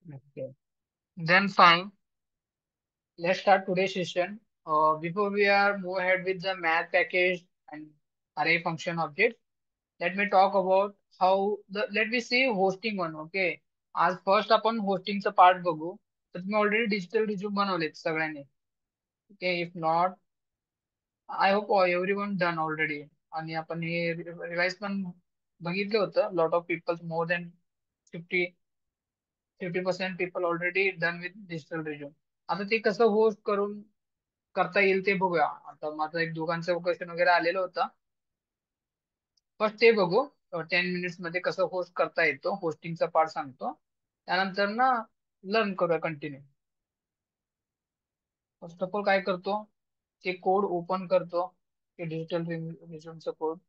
Okay. Then fine. Let's start today's session. Before we are move ahead with the math package and array function object, let me talk about how the let me see hosting one. Okay. आज first आपण होस्टिंगचं part बघू. तर तुम्ही already digital resume बनवलेत सगळ्यांनी. Okay. If not, I hope every one done already. आणि आपण हे revise पण बघितलं होतं. Lot of people more than 50% people already done with digital resume. आता ते कसं होस्ट करून करता येईल ते बघूया. आता माझं एक दोघांचं क्वेश्चन वगैरे आलेलं होतं. फर्स्ट ते बघू. 10 मिनिट्स मध्ये कसं होस्ट करता येतो, होस्टिंगचा पार्ट सांगतो. त्यानंतर ना लर्न करूया कंटिन्यू. फर्स्ट ऑफ ऑल काय करतो, ते कोड ओपन करतो, ते डिजिटल रिझ्यूमचा कोड.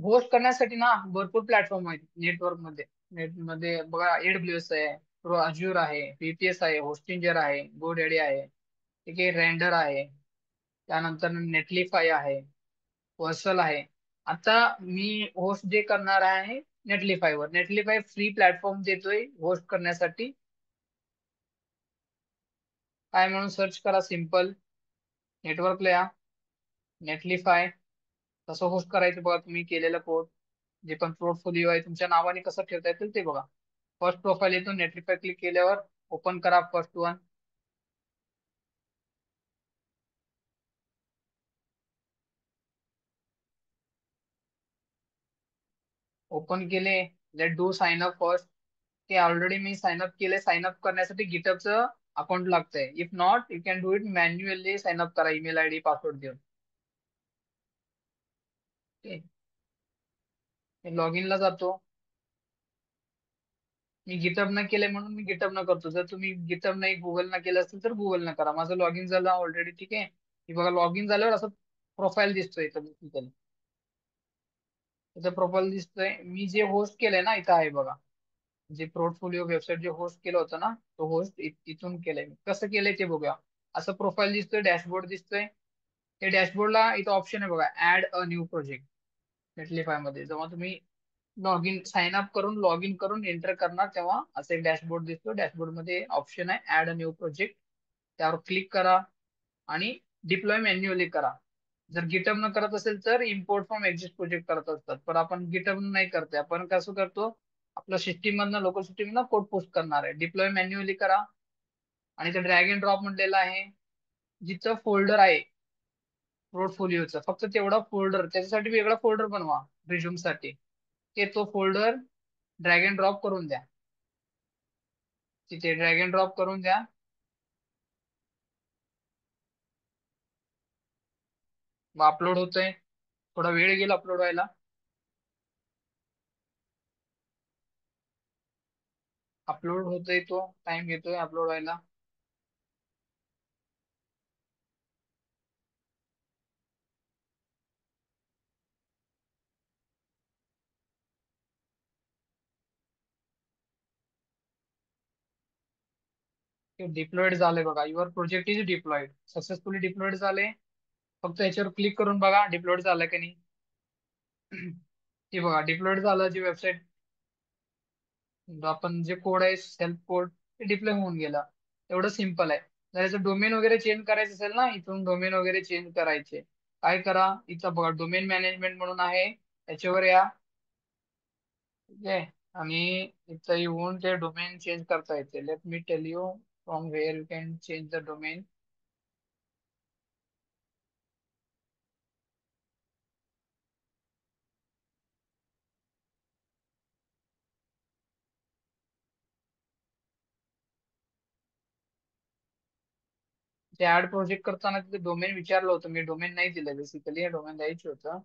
होस्ट करण्यासाठी ना भरपूर प्लॅटफॉर्म आहेत नेटवर्क मध्ये. नेट मध्ये बघा, AWS आहे, अज्युर आहे, VPS आहे, होस्टिंजर आहे, GoDaddy आहे, ठीक आहे, रेंडर आहे, त्यानंतर नेटलिफाय आहे, वर्सल आहे. आता मी होस्ट जे करणार आहे नेटलिफायवर. नेटलिफाय फ्री प्लॅटफॉर्म देतोय होस्ट करण्यासाठी. काय म्हणून सर्च करा, सिम्पल. नेटवर्कला या, नेटलिफाय. कसं होस्ट करायचं बघा, तुम्ही केलेलं कोड, जे पण पोर्टफोलिओ आहे तुमच्या नावाने कसं ठेवता येतील ते बघा. फर्स्ट प्रोफाईल येतो, नेटलिफाय क्लिक केल्यावर ओपन करा फर्स्ट वन. ओपन केले. Let do sign up first. ते ऑलरेडी मी साइन अप केले. साइन अप करण्यासाठी गिटहबचं अकाउंट लागतंय. If not, you can do it manually. Sign up करा ईमेल आयडी पासवर्ड देऊन. लॉग इन ला जातो. मी गिटहब न केलंय म्हणून मी गिटहब न करतो. जर तुम्ही गिटहब नाही, गुगल न केलं असेल तर गुगल न करा. माझं लॉग इन झालं ऑलरेडी, ठीक आहे. हे बघा, लॉग इन झाल्यावर असं प्रोफाईल दिसतोय इथं बेसिकली. इथं प्रोफाईल दिसतोय. मी जे होस्ट केलंय ना, इथं आहे बघा. जे पोर्टफोलिओ वेबसाईट जे होस्ट केलं होतं ना, तो होस्ट इथून केलंय मी. कसं केलंय ते बघूया. असं प्रोफाईल दिसतोय, डॅशबोर्ड दिसतोय. त्या डॅशबोर्डला इथं ऑप्शन आहे बघा, ऍड अ न्यू प्रोजेक्ट. नेटलिफाय मध्ये जेव्हा तुम्ही लॉग इन साइन अप करून लॉग इन करून एंटर करणार, तेव्हा असे एक डॅशबोर्ड दिसतो. डॅशबोर्ड मध्ये ऑप्शन आहे ऍड अ न्यू प्रोजेक्ट. त्यावर क्लिक करा आणि डिप्लॉय मॅन्युअली करा. जर गिटहब न करत असेल तर इम्पोर्ट फ्रॉम एक्झिस्ट प्रोजेक्ट करत असतात. पण आपण गिटहब नाही करते. आपण कसं करतो, आपल्या सिस्टीम मधनं, लोकल सिस्टीम मधनं कोड पोस्ट करणार आहे. डिप्लॉय मॅन्युअली करा. आणि ते ड्रॅग अँड ड्रॉप म्हटलेलं आहे. जिथं फोल्डर आहे पोर्टफोलिओचा, फक्त तेवढा फोल्डर, त्याच्यासाठी वेगळा फोल्डर बनवा रिझ्यूम साठी. ते तो फोल्डर ड्रॅग अँड ड्रॉप करून द्या. तिथे ड्रॅग अँड ड्रॉप करून द्या. मग अपलोड होतंय. थोडा वेळ गेला अपलोड व्हायला. अपलोड होतोय, तो टाइम घेतोय अपलोड व्हायला. ते डिप्लॉइड झालंय बघा. Your project is diploid, successfully diploid झाले. फक्त याच्यावर क्लिक करून बघा डिप्लॉइड झालं की नाही. ते बघा डिप्लॉइड झालं. जी वेबसाईट, आपण जे कोड आहे सेल्फ कोड, ते डिप्लॉय होऊन गेला. एवढं सिम्पल आहे. जर याचं डोमेन वगैरे चेंज करायचं असेल ना, इथून डोमेन वगैरे चेंज करायचे, काय करा, इथं बघा डोमेन मॅनेजमेंट म्हणून आहे, त्याच्यावर या. ठीक आहे. आणि इथं येऊन ते डोमेन चेंज करता येते. Let me tell you from where you can change the domain. ते ऍड प्रोजेक्ट करताना तिथे डोमेन विचारलं होतं. मी डोमेन नाही दिलं. बेसिकली डोमेन द्यायचं होतं.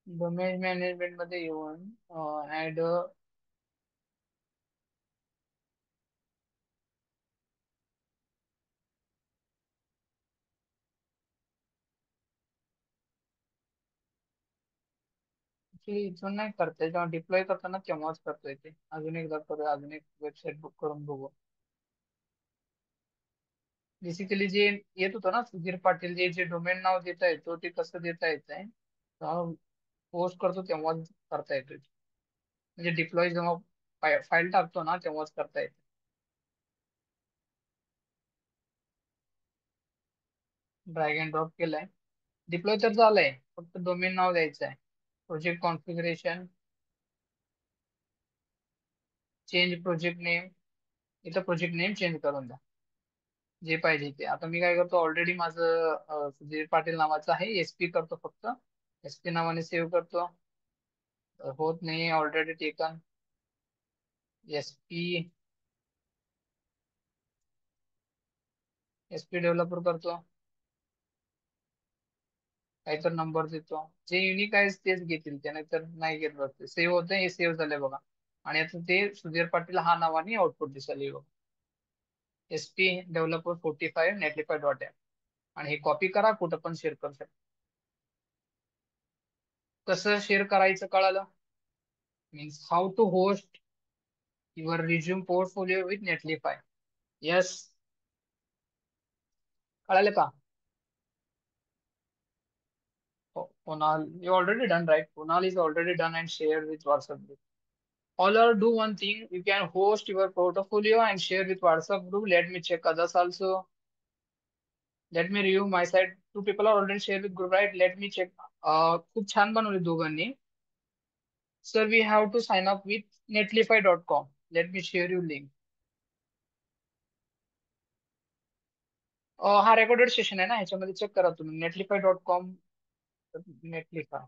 डोमेन मॅनेजमेंट मध्ये येऊन ऍड इथून नाही करता जेव्हा डिप्लॉय करताना तेव्हाच करतोय ते. अजून एकदा करूया, अजून एक वेबसाईट बुक करून बघू. बेसिकली जे येत होतं ना, सुधीर पाटील जे जे डोमेन नाव देता येतो ते कसं देता येत आहे, पोस्ट करतो तेव्हाच करता येतो. म्हणजे डिप्लॉय जेव्हा फाईल टाकतो ना तेव्हाच करता येते. ड्रॅग अँड ड्रॉप केलाय, डिप्लॉय तर झालंय, फक्त डोमेन नाव द्यायचं आहे. Project configuration, change project name, इथं प्रोजेक्ट नेम चेंज करून द्या जे पाहिजे ते. आता मी काय करतो, ऑलरेडी माझं सुधीर पाटील नावाचं आहे, एसपी करतो फक्त, एसपी नावाने सेव्ह करतो. होत नाही, already taken SP, SP developer करतो, काहीतर नंबर देतो, जे युनिक आहे तेच घेतील ते, नाहीतर नाही घेत बघते. सेव्ह होते, हे सेव्ह झालंय बघा. आणि आता ते सुधीर पाटील हा नावाने आउटपुट दिसायला बघा, एसपी डेव्हलपर 45 नेटलिफाय डॉट इन. आणि हे कॉपी करा, कुठं पण शेअर करू शकता. कसं शेअर करायचं कळालं? Means how to host your resume portfolio with Netlify. Yes, कळालं का? Kunal, you already done, right? Kunal is already done and shared with WhatsApp group. All or do one thing, you can host your portfolio and share with WhatsApp group. Let me check others also. Let me review my side. Two people are already shared with group, right? Let me check. खूप छान बनवले दोघांनी. Sir, we have to sign up with netlify.com. Let me share you link. हा recorded session आहे ना, ह्याच्यामध्ये check करा तुम्ही netlify.com. नेटलिफाय,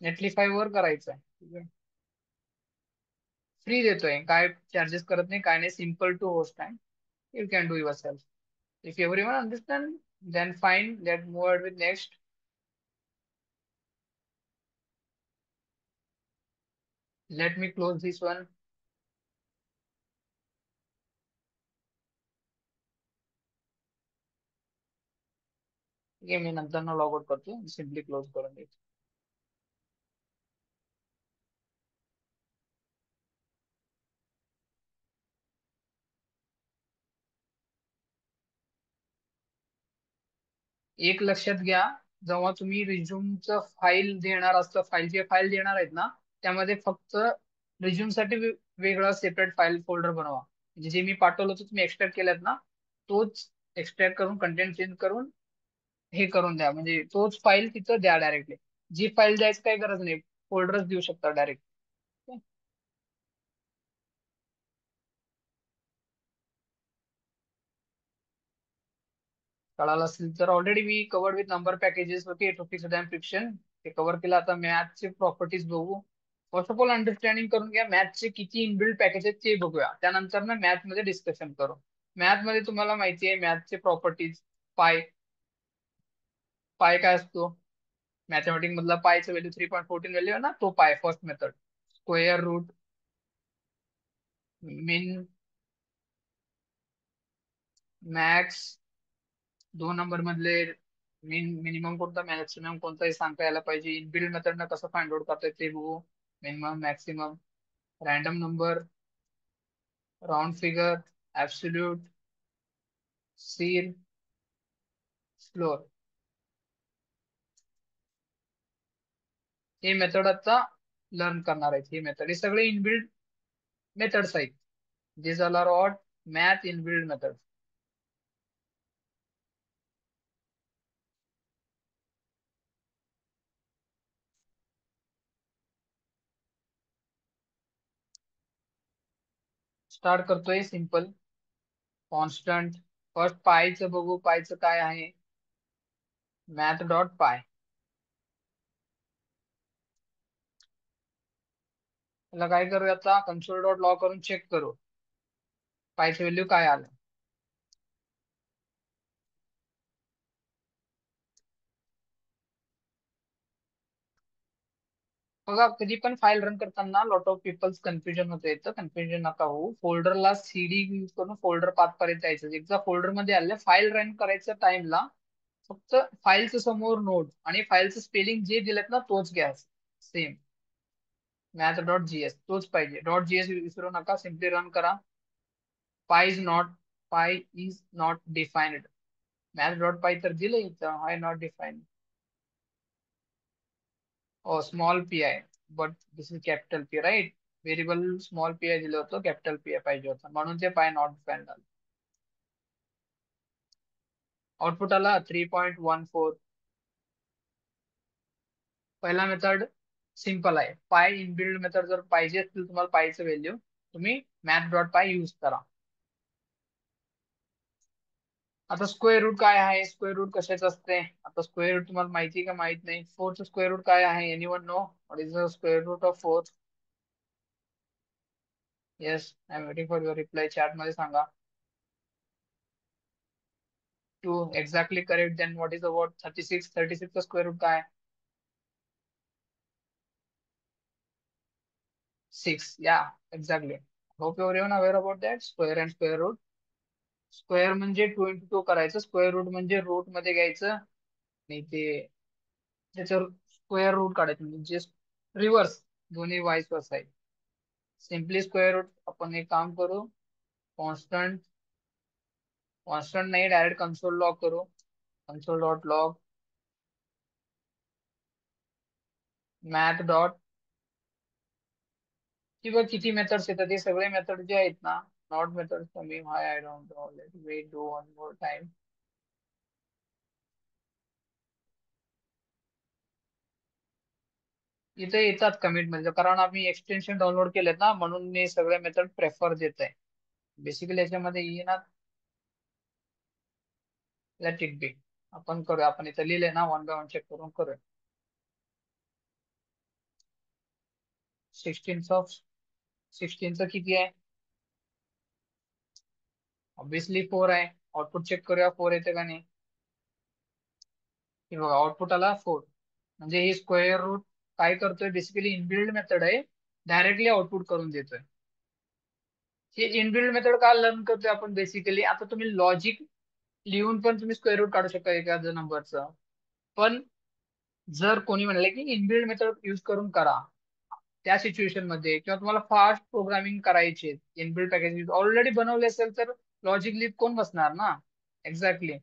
नेटलिफाय वर करायचं आहे. फ्री देतोय, काय चार्जेस करत नाही, काय नाही, सिम्पल टू होस्ट आहे. You can do yourself. If everyone understand, then fine, let move with next. Let me close this one. ठीक आहे, मी नंतर लॉग आउट करतो, सिम्पली क्लोज करून देतो. एक लक्षात घ्या, जेव्हा तुम्ही रिझ्यूमचं फाईल देणार असतं, फाईल देणार आहेत ना, त्यामध्ये फक्त रिझ्यूम साठी वेगळा सेपरेट फाईल फोल्डर बनवा. म्हणजे जे मी पाठवलं होतं तुम्ही एक्सट्रॅक्ट केल्यात ना, तोच एक्सट्रॅक्ट करून कंटेंट चेंज करून हे करून द्या. म्हणजे तोच फाईल तिथं द्या डायरेक्टली. जी फाईल द्यायची काही गरज नाही, फोल्डरच देऊ शकता डायरेक्ट. कळालं असेल तर, already me covered with number packages, okay, topics friction ते कव्हर केलं. आता मॅथचे प्रॉपर्टीज बघू. फर्स्ट ऑफ ऑल अंडरस्टँडिंग करून घ्या मॅथचे किती इनबिल्ड पॅकेज आहेत ते बघूया, त्यानंतर ना मॅथ मध्ये डिस्कशन करू. मॅथ मध्ये तुम्हाला माहिती आहे मॅथचे प्रॉपर्टीज. पाय, पाय काय असतो? मॅथमॅटिक मधला पायचं व्हॅल्यू 3.14 व्हॅल्यू आहे ना, तो pi first method. Square root, min, max, 2 number मधले मिनिमम कोणता, मॅक्सिमम कोणता हे सांगता यायला पाहिजे. इनबिल्ड मेथड कसं फाइंड आउट करता येते बघू. Minimum, maximum, random number, round figure, absolute, ceil, floor. हे मेथड आता लर्न करणार आहेत. हे मेथड, हे सगळे इनबिल्ड मेथड्स आहेत. This are all math inbuilt method. Start करतोय सिंपल, कॉन्स्टंट. फर्स्ट पायचं बघू, पायचं काय आहे. Math dot py. त्याला काय करूया आता, कन्सोल डॉट लॉग करून चेक करू पायचं व्हॅल्यू काय आलं. बघा कधी पण फाईल रन करताना लॉट ऑफ पीपल्स कन्फ्युजन होतं, येतं कन्फ्युजन नका होऊ. फोल्डरला सीडी यूज करून फोल्डर पाथ पर्यंत जायचं. एकदा फोल्डर मध्ये आले, फाईल रन करायच्या टाइमला फक्त फाईलच्या समोर नोड आणि फाईलचं स्पेलिंग जे दिलेत ना तोच घ्या. सेम math.js तोच पाहिजे. .js विसरू नका. सिम्पली रन करा. py is not defined. math.py तर दिलं इथं, I not define. Oh small P I, but this is capital P, right. Variable small P I दिलं होतं, कॅपिटल पी आय पाहिजे होतं, म्हणून ते पाय नॉट डिफाईन झालं. आउटपुट आला 3.14. पहिला मेथड सिंपल आहे. पाय इनबिल्ड मेथड जर पाहिजे असतील तुम्हाला पायचं व्हॅल्यू, तुम्ही math.py यूज करा. आता स्क्वेअर रूट काय आहे, स्क्वेअर रूट कशाच असते, आता स्क्वेअर रूट तुम्हाला माहिती का माहित नाही. फोरचं स्क्वेअर रूट काय आहे, anyone know what is the square root of four? Yes, I am waiting for your reply. Chat मध्ये सांगा. Two, exactly correct. Then what is about 36? 36 चा स्क्वेअर रूट काय? 6. Yeah, exactly. Hope your even aware about that square and square root. Square म्हणजे 2 into 2 करायचं, square route म्हणजे route मध्ये घ्यायचं आणि ते त्याच्यावर स्क्वेअर रूट काढायचं, म्हणजे रिव्हर्स, दोन्ही वाईस वर्सा आहे. Simply square root. आपण एक काम करू, कॉन्स्टंट, कॉन्स्टंट नाही, डायरेक्ट कन्सोल लॉग करू. Console dot log math dot, किंवा किती मेथड्स येतात ते सगळे मेथड जे आहेत ना, नॉट मेथड कमी, hi I don't know, let me do one more time. इथे येतात कमिट मध्ये, कारण आम्ही एक्सटेन्शन डाउनलोड केलेत ना, म्हणून मी सगळे मेथड प्रेफर देत आहे. बेसिकली याच्यामध्ये येणार. Let it be. आपण करूया, आपण इथे लिहिले ना, वन बाय वन चेक करून करूया. 16 किती आहे? ऑब्विसली 4 आहे. आउटपुट चेक करूया 4 येते का नाही. हे बघा आउटपुट आला 4. म्हणजे हे स्क्वेअर रूट काय करतोय, बेसिकली इनबिल्ड मेथड आहे, डायरेक्टली आउटपुट करून देतोय. हे इनबिल्ड मेथड का लर्न करतोय आपण, बेसिकली आता तुम्ही लॉजिक लिहून पण तुम्ही स्क्वेअर रूट काढू शकता एखाद्या नंबरचं. पण जर कोणी म्हणलं की इनबिल्ड मेथड यूज करून करा, त्या सिच्युएशन मध्ये, किंवा तुम्हाला फास्ट प्रोग्रामिंग करायचे, इनबिल्ड पॅकेज ऑलरेडी बनवले असेल तर लॉजिक लिहित कोण बसणार ना. Exactly.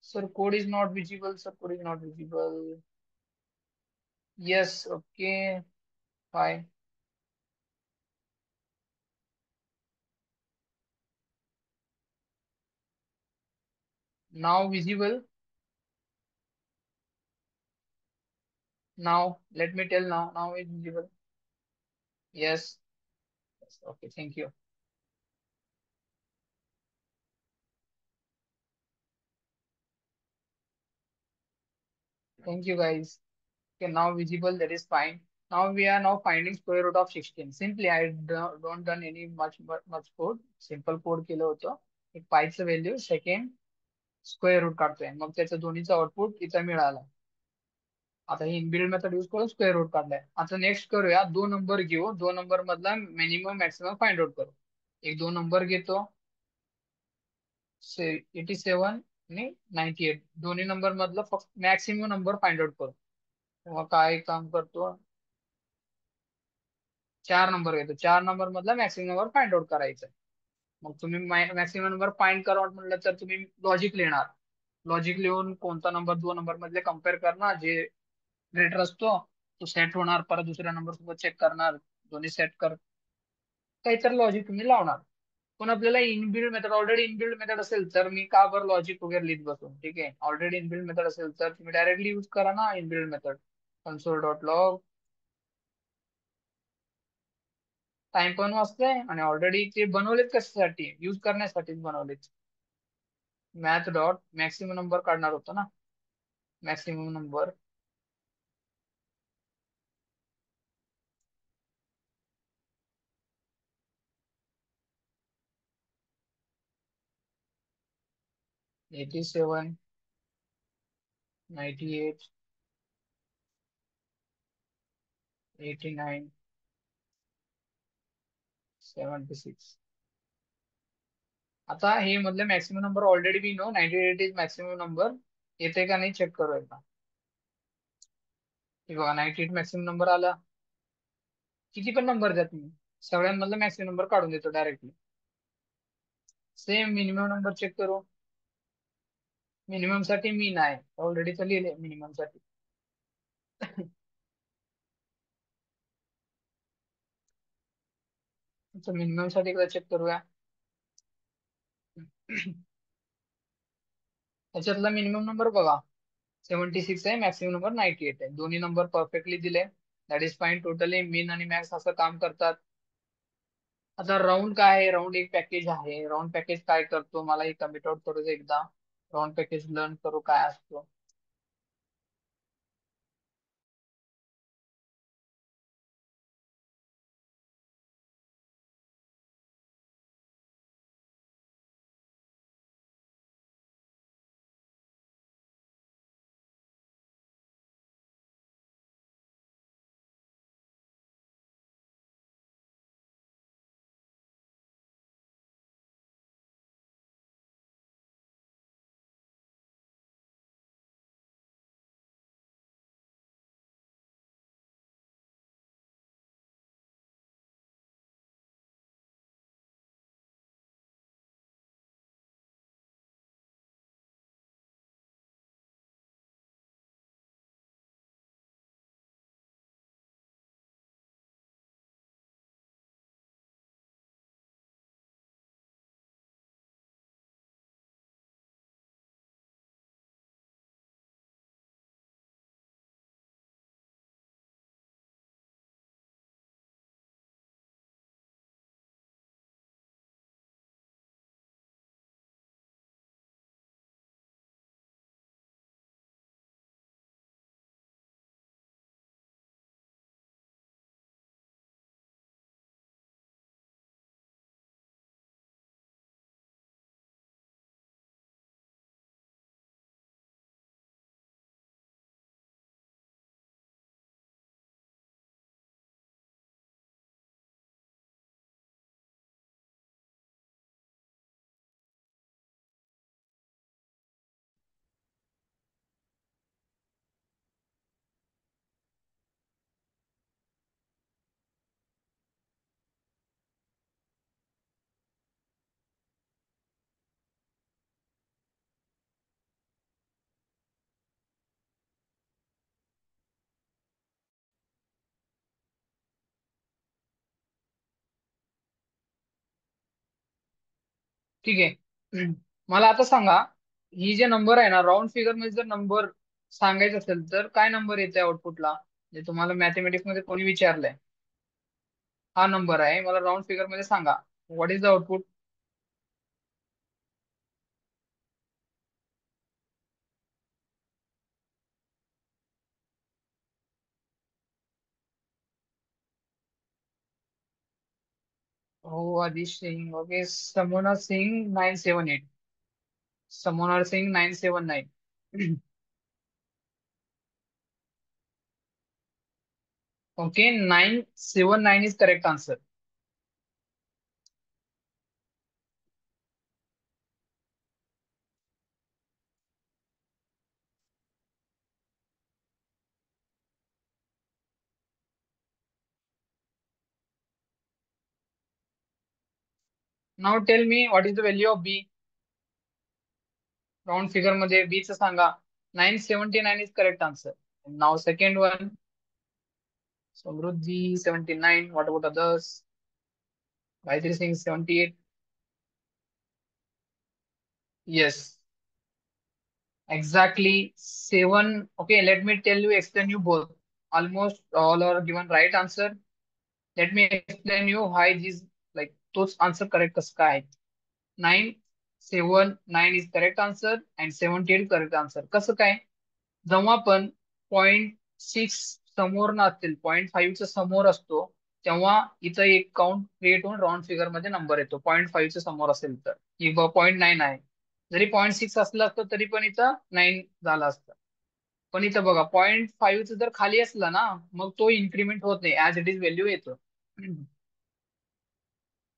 Sir code is not visible, sir code is not visible. Yes, okay, five. Now visible. Now let me tell, now is visible. Yes. Okay, thank you. Thank you guys. Okay, now visible, that is fine. Now we are now finding square root of 16. Simply I don't done any much code. Simple code केलं होतं. एक पायचं value, second square route काढतोय, मग त्याचं दोन्हीचं output इथं मिळालं. आता ही inbuilt method use करून स्क्वेअर रूट काढलाय. आता नेक्स्ट करूया, दोन नंबर घेऊ, दोन नंबर मधला मिनिमम मॅक्सिमम फाइंड आउट करू. एक दोन नंबर घेतो, 87 आणि 98, दोन्ही नंबर मधलं फक्त मॅक्सिमम नंबर फाइंड आउट करू. तेव्हा काय काम करतो, 4 नंबर घेतो, 4 नंबर मधला मॅक्सिमम नंबर फाइंड आउट करायचा. मग तुम्ही मॅक्सिमम नंबर फाइंड करा म्हटलं तर तुम्ही लॉजिक लिहिणार. लॉजिक लिहून कोणता नंबर दोन नंबर मधले कम्पेअर करणार, जे ग्रेटर असतो तो सेट होणार, परत दुसऱ्या नंबर सोबत चेक करणार, दोन्ही सेट कर, काहीतरी लॉजिक तुम्ही लावणार. पण आपल्याला inbuilt method, already inbuilt method असेल तर मी का बरं लॉजिक वगैरे लिहित बसून. ठीक आहे, ऑलरेडी इनबिल्ड मेथड असेल तर तुम्ही डायरेक्टली यूज करा ना inbuilt method. Console dot log, time पण वाचतंय आणि ऑलरेडी ते बनवलेत कशासाठी, यूज करण्यासाठीच बनवलेत. मॅथ डॉट मॅक्सिमम नंबर काढणार होतो ना, मॅक्सिमम नंबर. एटी सेवन, 98, 89, 76. आता हे मधले maximum number already we know 98 is maximum number. येते का नाही चेक करू एकदा. हे बघा 98 मॅक्सिमम नंबर आला. किती पण नंबर द्या तुम्ही, सगळ्यांमधला मॅक्सिमम नंबर काढून देतो directly. Same minimum number check करू. मिनिमम साठी मीन आहे ऑलरेडी, तर लिहिले मिनिमम साठी. मिनिमम साठी एकदा चेक करूया. त्याच्यातला मिनिमम नंबर बघा 76 आहे, मॅक्सिमम नंबर 98 आहे. दोन्ही नंबर परफेक्टली दिले. That is fine. टोटली मीन आणि मॅक्स असं काम करतात. आता राऊंड काय आहे? राऊंड एक पॅकेज आहे. राऊंड पॅकेज काय करतो मला हे कमिट आउट करू दे एकदा. राऊंड पॅकेज लर्न करू काय असतो. ठीक आहे. मला आता सांगा, ही जे नंबर आहे ना, राऊंड फिगर मध्ये जर नंबर सांगायचं असेल तर काय नंबर येते आउटपुटला? जे तुम्हाला मॅथमेटिक्स मध्ये कोणी विचारलंय, हा नंबर आहे, मला राऊंड फिगर मध्ये सांगा व्हॉट इज द आउटपुट. हो, Aadish Singh. Okay, Samona Singh 978. Samona Singh 979. Okay, 979 is correct answer. Now tell me what is the value of B. Round figure मध्ये बी च सांगा. 979 is correct answer. Now second one. Samruddhi 79. What about others? Gayatri Singh 78. Yes, exactly. Seven. Okay, let me tell you, explain you both. Almost all are given right answer. Let me explain you why these, like those answer correct कसं काय. 979 is correct answer and 78 correct answer. कसं काय? जेव्हा पण 0.6 समोर नसतील, 0.5 च्या समोर असतो, तेव्हा इथं एक काउंट क्रिएट होऊन राऊंड फिगर मध्ये नंबर येतो. 0.5 च्या समोर असेल तर किंवा 0.9 आहे, जरी 0.6 असलं असतं तरी पण इथं 9 झालं असतं. पण इथं बघा .5 जर खाली असला ना, मग तो इन्क्रीमेंट होत नाही, ऍज इट इज व्हॅल्यू येतो.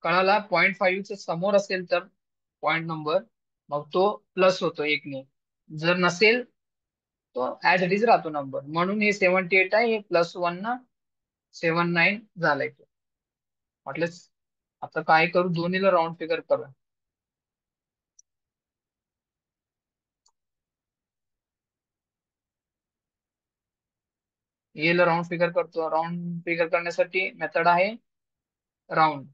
कळाला? .5 समोर असेल तर पॉईंट नंबर, मग तो प्लस होतो एकने. जर नसेल तो ऍज इट इज राहतो नंबर. म्हणून हे 78 आहे, हे +1 ना 79 झालाय तो. म्हटलं आता काय करू, दोन्हीला राऊंड फिगर करू. येला राऊंड फिगर करतो. राऊंड फिगर करण्यासाठी मेथड आहे राऊंड.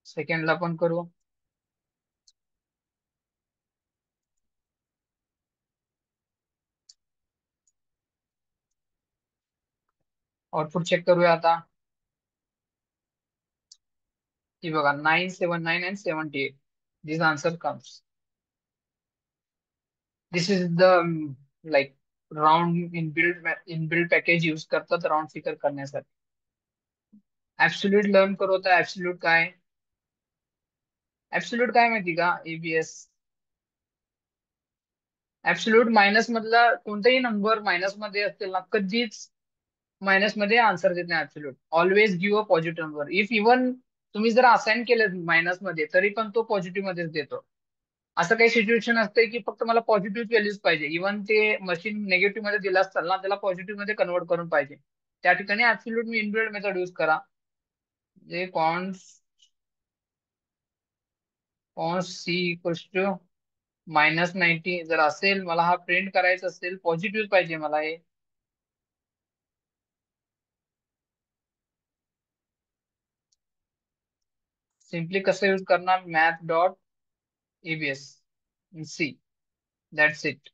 सेकंडला पण करू. आउटपुट चेक करूया आता. ही बघा 979 and 78. This answer comes. This is the like round in build package use करतात राऊंड फिगर करण्यासाठी. ऍब्सोल्यूट लर्न करू आता. ऍब्सोल्यूट काय? ऍब्सोल्यूट काय माहिती का? एबीएस ऍब्सोल्यूट मायनस मधला कोणताही नंबर मायनस मध्ये असतील ना, कधीच मायनस मध्ये आन्सर देत नाही. Absolute always give a positive number. If even तुम्ही जर असाइन केलं मायनस मध्ये, तरी पण तो पॉझिटिव्ह मध्येच देतो. असं काही सिच्युएशन असते की फक्त मला पॉझिटिव्ह व्हॅल्यूज पाहिजे, इव्हन ते मशीन निगेटिव्ह मध्ये दिलं असतं ना, त्याला पॉझिटिव्ह मध्ये कन्वर्ट करून पाहिजे. त्या ठिकाणी ऍब्सोल्यूट मी इनबिल्ड मेथड यूज करा. जे कॉन्स सी इक्वल्स टू -90 जर असेल, मला हा प्रिंट करायचा असेल, पॉझिटिव्ह पाहिजे मला हे. सिम्पली कसं यूज करणार? Math dot ABS C, that's it.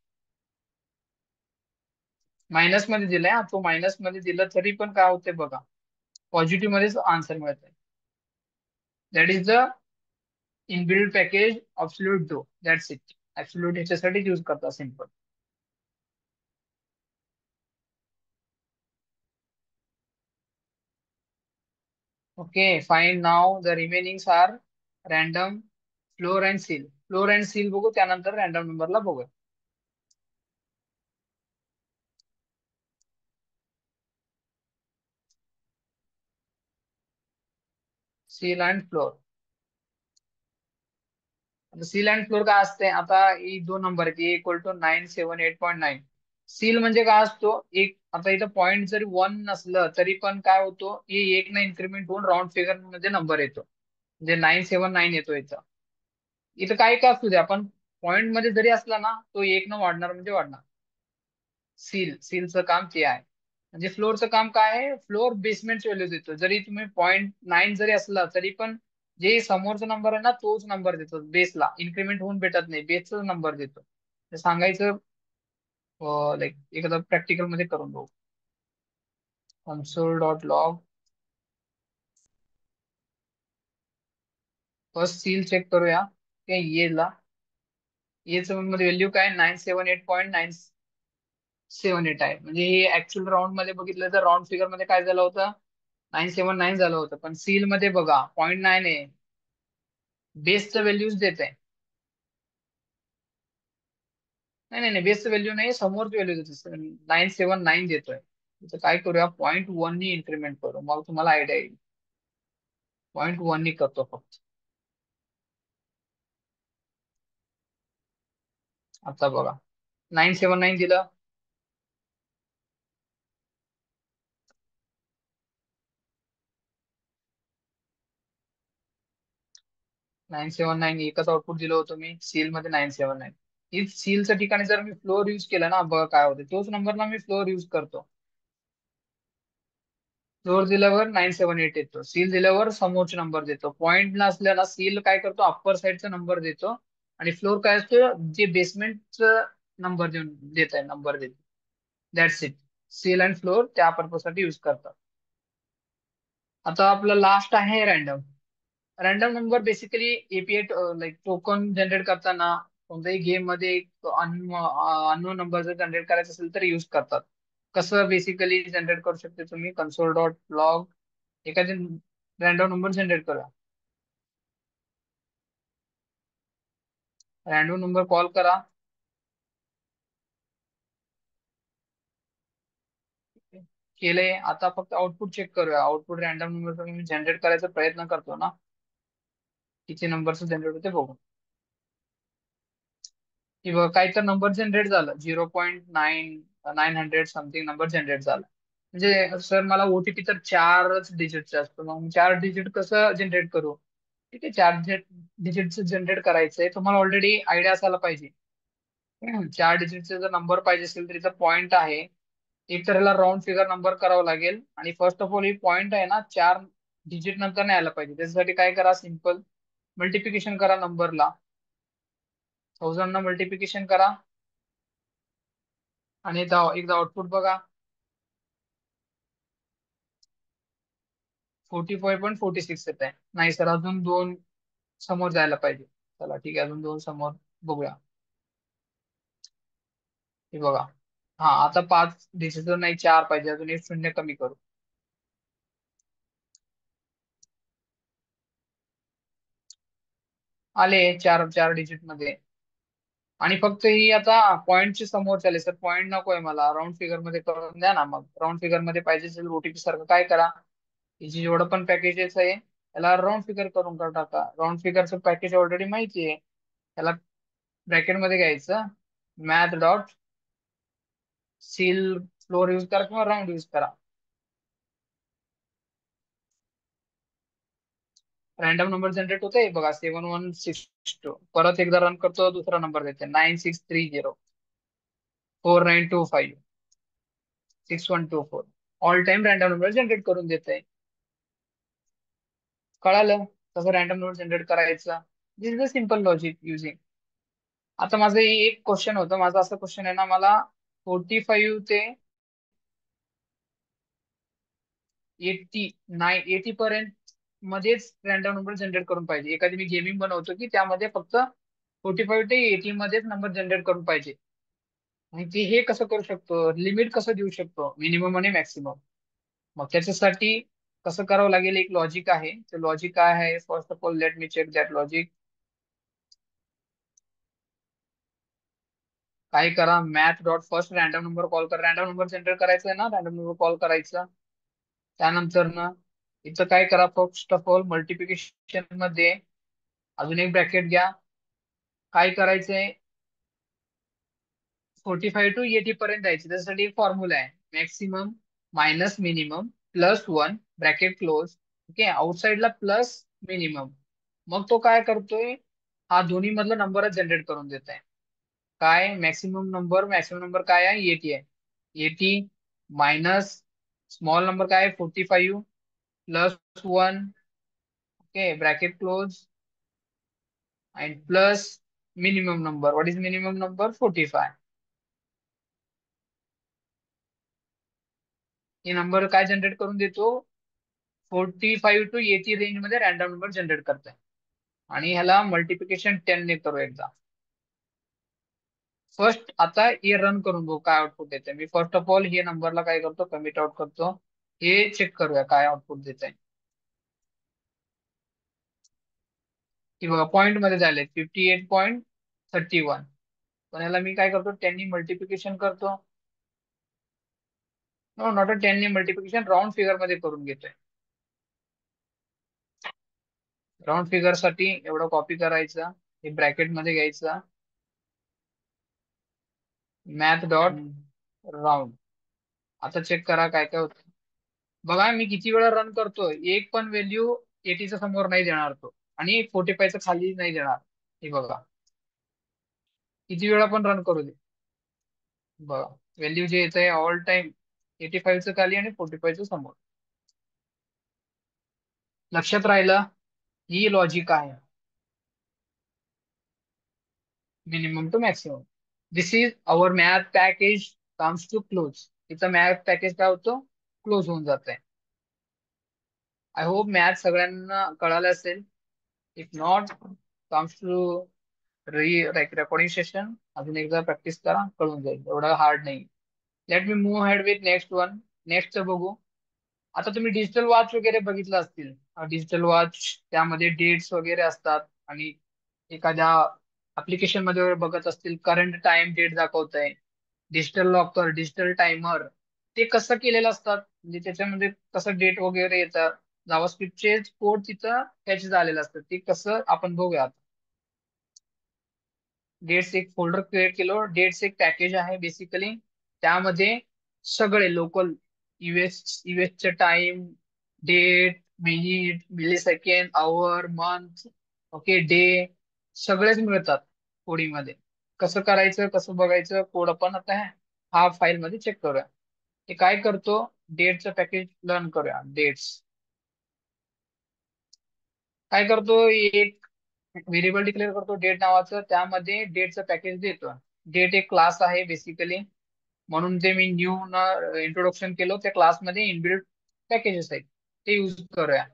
Minus मध्ये दिलाय हा, तो मायनस मध्ये दिला तरी पण काय होते बघा, पॉझिटिव्ह मध्येच आन्सर मिळत आहे. That is the inbuilt package absolute डो. That's it. ॲब्सोल्यूट ह्याच्यासाठी यूज करता simple. Okay fine. Now the remainings are random, floor and ceil. Floor and ceil बघू, त्यानंतर रॅन्डम नंबरला बघू. Ceil and floor. आता सील अँड फ्लोर काय असते? आता ही दोन नंबर आहेत, A = 978.9. सील म्हणजे काय असतो? एक, आता इथं पॉईंट जरी 1 नसलं तरी पण काय होतो, हे एक ना इन्क्रीमेंट होऊन राऊंड फिगर मध्ये नंबर येतो, म्हणजे 979 येतो इथं. इथं काय काय असू दे, आपण पॉईंट मध्ये जरी असला ना, तो एक न वाढणार म्हणजे वाढणार. सीलचं काम ते आहे. म्हणजे फ्लोरचं काम काय आहे? फ्लोर बेसमेंट व्हॅल्यू देतो. जरी तुम्ही .9 जरी असला तरी पण जे समोरचा नंबर आहे ना, तोच नंबर देतो बेसला. इन्क्रीमेंट होऊन भेटत नाही, बेसचाच नंबर देतो. ते सांगायचं लाईक एखादा प्रॅक्टिकल मध्ये करून बघू. console.log. फर्स्ट सील चेक करूया. येला मध्ये व्हॅल्यू काय? 978.978 आहे. म्हणजे हे ऍक्च्युअल राऊंड मध्ये बघितलं तर राऊंड फिगर मध्ये काय झालं होतं? 979 झालं होतं. पण सील मध्ये बघा .9 आहे, बेसचं व्हॅल्यूज देत आहे. नाही नाही नाही, बेसचं व्हॅल्यू नाही, समोरची व्हॅल्यू देतो. 979 देतोय. तर काय करूया, .1 नी इन्क्रीमेंट करू, मग तुम्हाला आयडिया येईल. .1 नी करतो फक्त. आता बघा 979 दिलं. 979 एकच आउटपुट दिलं होतं मी सील मध्ये. 979 इफ सीलच्या ठिकाणी जर मी फ्लोर युज केला ना, बघा काय होते. तोच नंबरला मी फ्लोर युज करतो. फ्लोर दिल्यावर 978 येतो, सील दिल्यावर समोरचे नंबर देतो. पॉईंट नसल्याला सील काय करतो, अप्पर साईडचा नंबर देतो, आणि फ्लोर काय असतो, जे बेसमेंटचं नंबर देत आहे, नंबर देतो. That's it. Seal and floor त्या पर्पज साठी युज करतात. आता आपलं लास्ट आहे random. Random number basically API like token generate करताना कोणत्याही गेम मध्ये अननोन नंबर जर जनरेट करायचा असेल तर यूज करतात. कसं बेसिकली जनरेट करू शकते तुम्ही? console.log एखादी रॅन्डम नंबर जनरेट करा. रॅन्डम नंबर कॉल करा. केलंय. आता फक्त आउटपुट चेक करूया. आउटपुट रॅन्डम नंबर मी जनरेट करायचा प्रयत्न करतो ना, किती नंबरचं जनरेट होते बघू. किंवा काही तर नंबर जनरेट झालं, 0.9 समथिंग नंबर जनरेट झाला. म्हणजे सर मला ओटीपी तर 4 डिजिटचा असतो, मग मी 4 डिजिट कसं जनरेट करू? ठीक आहे, 4 डिजिटचं जनरेट करायचंय. तुम्हाला ऑलरेडी आयडिया असायला पाहिजे. 4 डिजिटचा जर नंबर पाहिजे असेल तर इथं पॉईंट आहे. एक तर ह्याला राऊंड फिगर नंबर करावं लागेल, आणि first of all he point आहे ना 4 डिजिट नंतर नाही आला पाहिजे. त्याच्यासाठी काय करा, सिम्पल मल्टिप्लिकेशन करा नंबरला. 1000 न मल्टिप्लिकेशन करा आणि एकदा आउटपुट बघा. 44.46 येत आहे. नाही सर, अजून दोन समोर जायला पाहिजे. चला ठीक आहे, अजून दोन समोर बघूया. हे बघा. हा, आता 5 डिजिट नाही, 4 पाहिजे. अजून एक शून्य कमी करू. आले चार 4 डिजिट मध्ये. आणि फक्त ही आता पॉईंटची समोर चालेल सर. पॉईंट नकोय मला, राऊंड फिगर मध्ये करून द्या ना. मग राऊंड फिगर मध्ये पाहिजे असेल ओटीपी सारखं काय करा, ही जी जेवढं पण पॅकेजेस आहे त्याला राऊंड फिगर करून टाका. राऊंड फिगरचं पॅकेज ऑलरेडी माहिती आहे. त्याला ब्रॅकेट मध्ये घ्यायचं, math dot seal floor use करा किंवा राऊंड यूज करा. रॅन्डम नंबर जनरेट होते बघा, 7162. परत एकदा रन करतो, दुसरा नंबर देते 9630, 4925, 6124. All time random number generate करून देते. कळालं कसं रॅन्डम नंबर जनरेट करायचं? This is the simple logic using. आता माझं एक क्वेश्चन होतं. माझा असं क्वेश्चन आहे ना, मला 45 ते 80 पर्यंत मध्येच रॅन्डम नंबर जनरेट करून पाहिजे. एखादी मी गेमिंग बनवतो की त्यामध्ये फक्त 45 ते 80 मध्येच नंबर जनरेट करून पाहिजे. आणि ते हे कसं करू शकतो, लिमिट कसं देऊ शकतो, मिनिमम आणि मॅक्सिमम? मग त्याच्यासाठी कसं करावं लागेल, एक लॉजिक आहे. ते लॉजिक काय आहे? First of all let me check that logic. काय करा, math dot first random number call कर. रॅन्डम नंबर जनरेट करायचा आहे ना, रॅन्डम नंबर कॉल करायचा. त्यानंतर ना इथं काय करा, फर्स्ट ऑफ ऑल मल्टिप्लिकेशन मध्ये अजून एक ब्रॅकेट घ्या. काय करायचंय, 45 to 80 पर्यंत जायचे. त्यासाठी एक फॉर्म्युला आहे, maximum minus minimum plus 1 bracket close. Okay, आउटसाइडला प्लस मिनिमम. मग तो काय करतोय, हा दोन्ही मधला नंबरच जनरेट करून देत आहे. काय मॅक्सिमम नंबर काय आहे, 80 आहे. 80 मायनस स्मॉल नंबर काय आहे, 45 plus 1. Okay, bracket close and plus minimum number. What is minimum number, 45. हे नंबर काय जनरेट करून देतो, 45 to 80 रेंज मध्ये रॅन्डम नंबर जनरेट करतोय. आणि ह्याला मल्टिप्लिकेशन 10 ने करू एकदा. फर्स्ट आता हे रन करून बघू काय आउटपुट देते. मी फर्स्ट ऑफ ऑल हे नंबरला काय करतो, कमिट आउट करतो. हे चेक करूया काय आउटपुट देत आहे. की बघा, पॉईंट मध्ये झाले 58.31. पण याला मी काय करतो, 10 ने मल्टिप्लिकेशन करतो. नो, नॉट अ 10 ने मल्टिप्लिकेशन, राऊंड फिगर मध्ये करून घेतोय. राऊंड फिगर साठी एवढं कॉपी करायचं, हे ब्रॅकेट मध्ये घ्यायचं, मॅथ डॉट राऊंड. आता चेक करा काय काय होतं. बघा मी किती वेळा रन करतोय, एक पण व्हॅल्यू 80च्या समोर नाही देणार तो, आणि 45च्या खाली नाही देणार. हे बघा, किती वेळा पण रन करू दे, बघा व्हॅल्यू जे येत आहे ऑल टाइम 85च्या खाली आणि 45च्या समोर. लक्षात राहिलं? ही लॉजिक आहे, minimum to maximum. This is our math package comes to close. तिचं मॅथ पॅकेज काय होतं, क्लोज होऊन जात आहे. आय होप मॅथ सगळ्यांना कळालं असेल. If not, comes to recording session अजून एकदा प्रॅक्टिस करा, कळून जाईल. एवढं हार्ड नाही. Let me move head with next one. Next बघू. आता तुम्ही डिजिटल वॉच वगैरे बघितलं असतील. डिजिटल वॉच त्यामध्ये डेट्स वगैरे असतात, आणि एखाद्या ऍप्लिकेशन मध्ये बघत असतील, करंट टाइम डेट दाखवत आहे. डिजिटल लॉकर, डिजिटल टायमर, ते कसं केलेलं असतात, म्हणजे त्याच्यामध्ये कसं डेट वगैरे येतात, जावास्क्रिप्टचे कोड तिथं फॅच झालेलं असतं, ते कसं आपण बघूया. डेट्स एक फोल्डर क्रिएट केलं. डेट्स एक पॅकेज आहे बेसिकली. त्यामध्ये सगळे लोकल चे time, date, minute, millisecond, hour, month, okay, day, सगळेच मिळतात कोडिंग मध्ये. कसं करायचं, कसं बघायचं कोड आपण आता हा फाईल मध्ये चेक करूया. ते काय करतो, डेटचं पॅकेज लर्न करूया. डेट्स काय करतो, एक व्हेरिएबल डिक्लेअर करतो डेट नावाचं, त्यामध्ये डेटचं पॅकेज देतो. डेट एक क्लास आहे बेसिकली, म्हणून ते मी न्यू इंट्रोडक्शन केलं. त्या क्लासमध्ये इनबिल्ट पॅकेजेस आहेत, ते यूज करूया.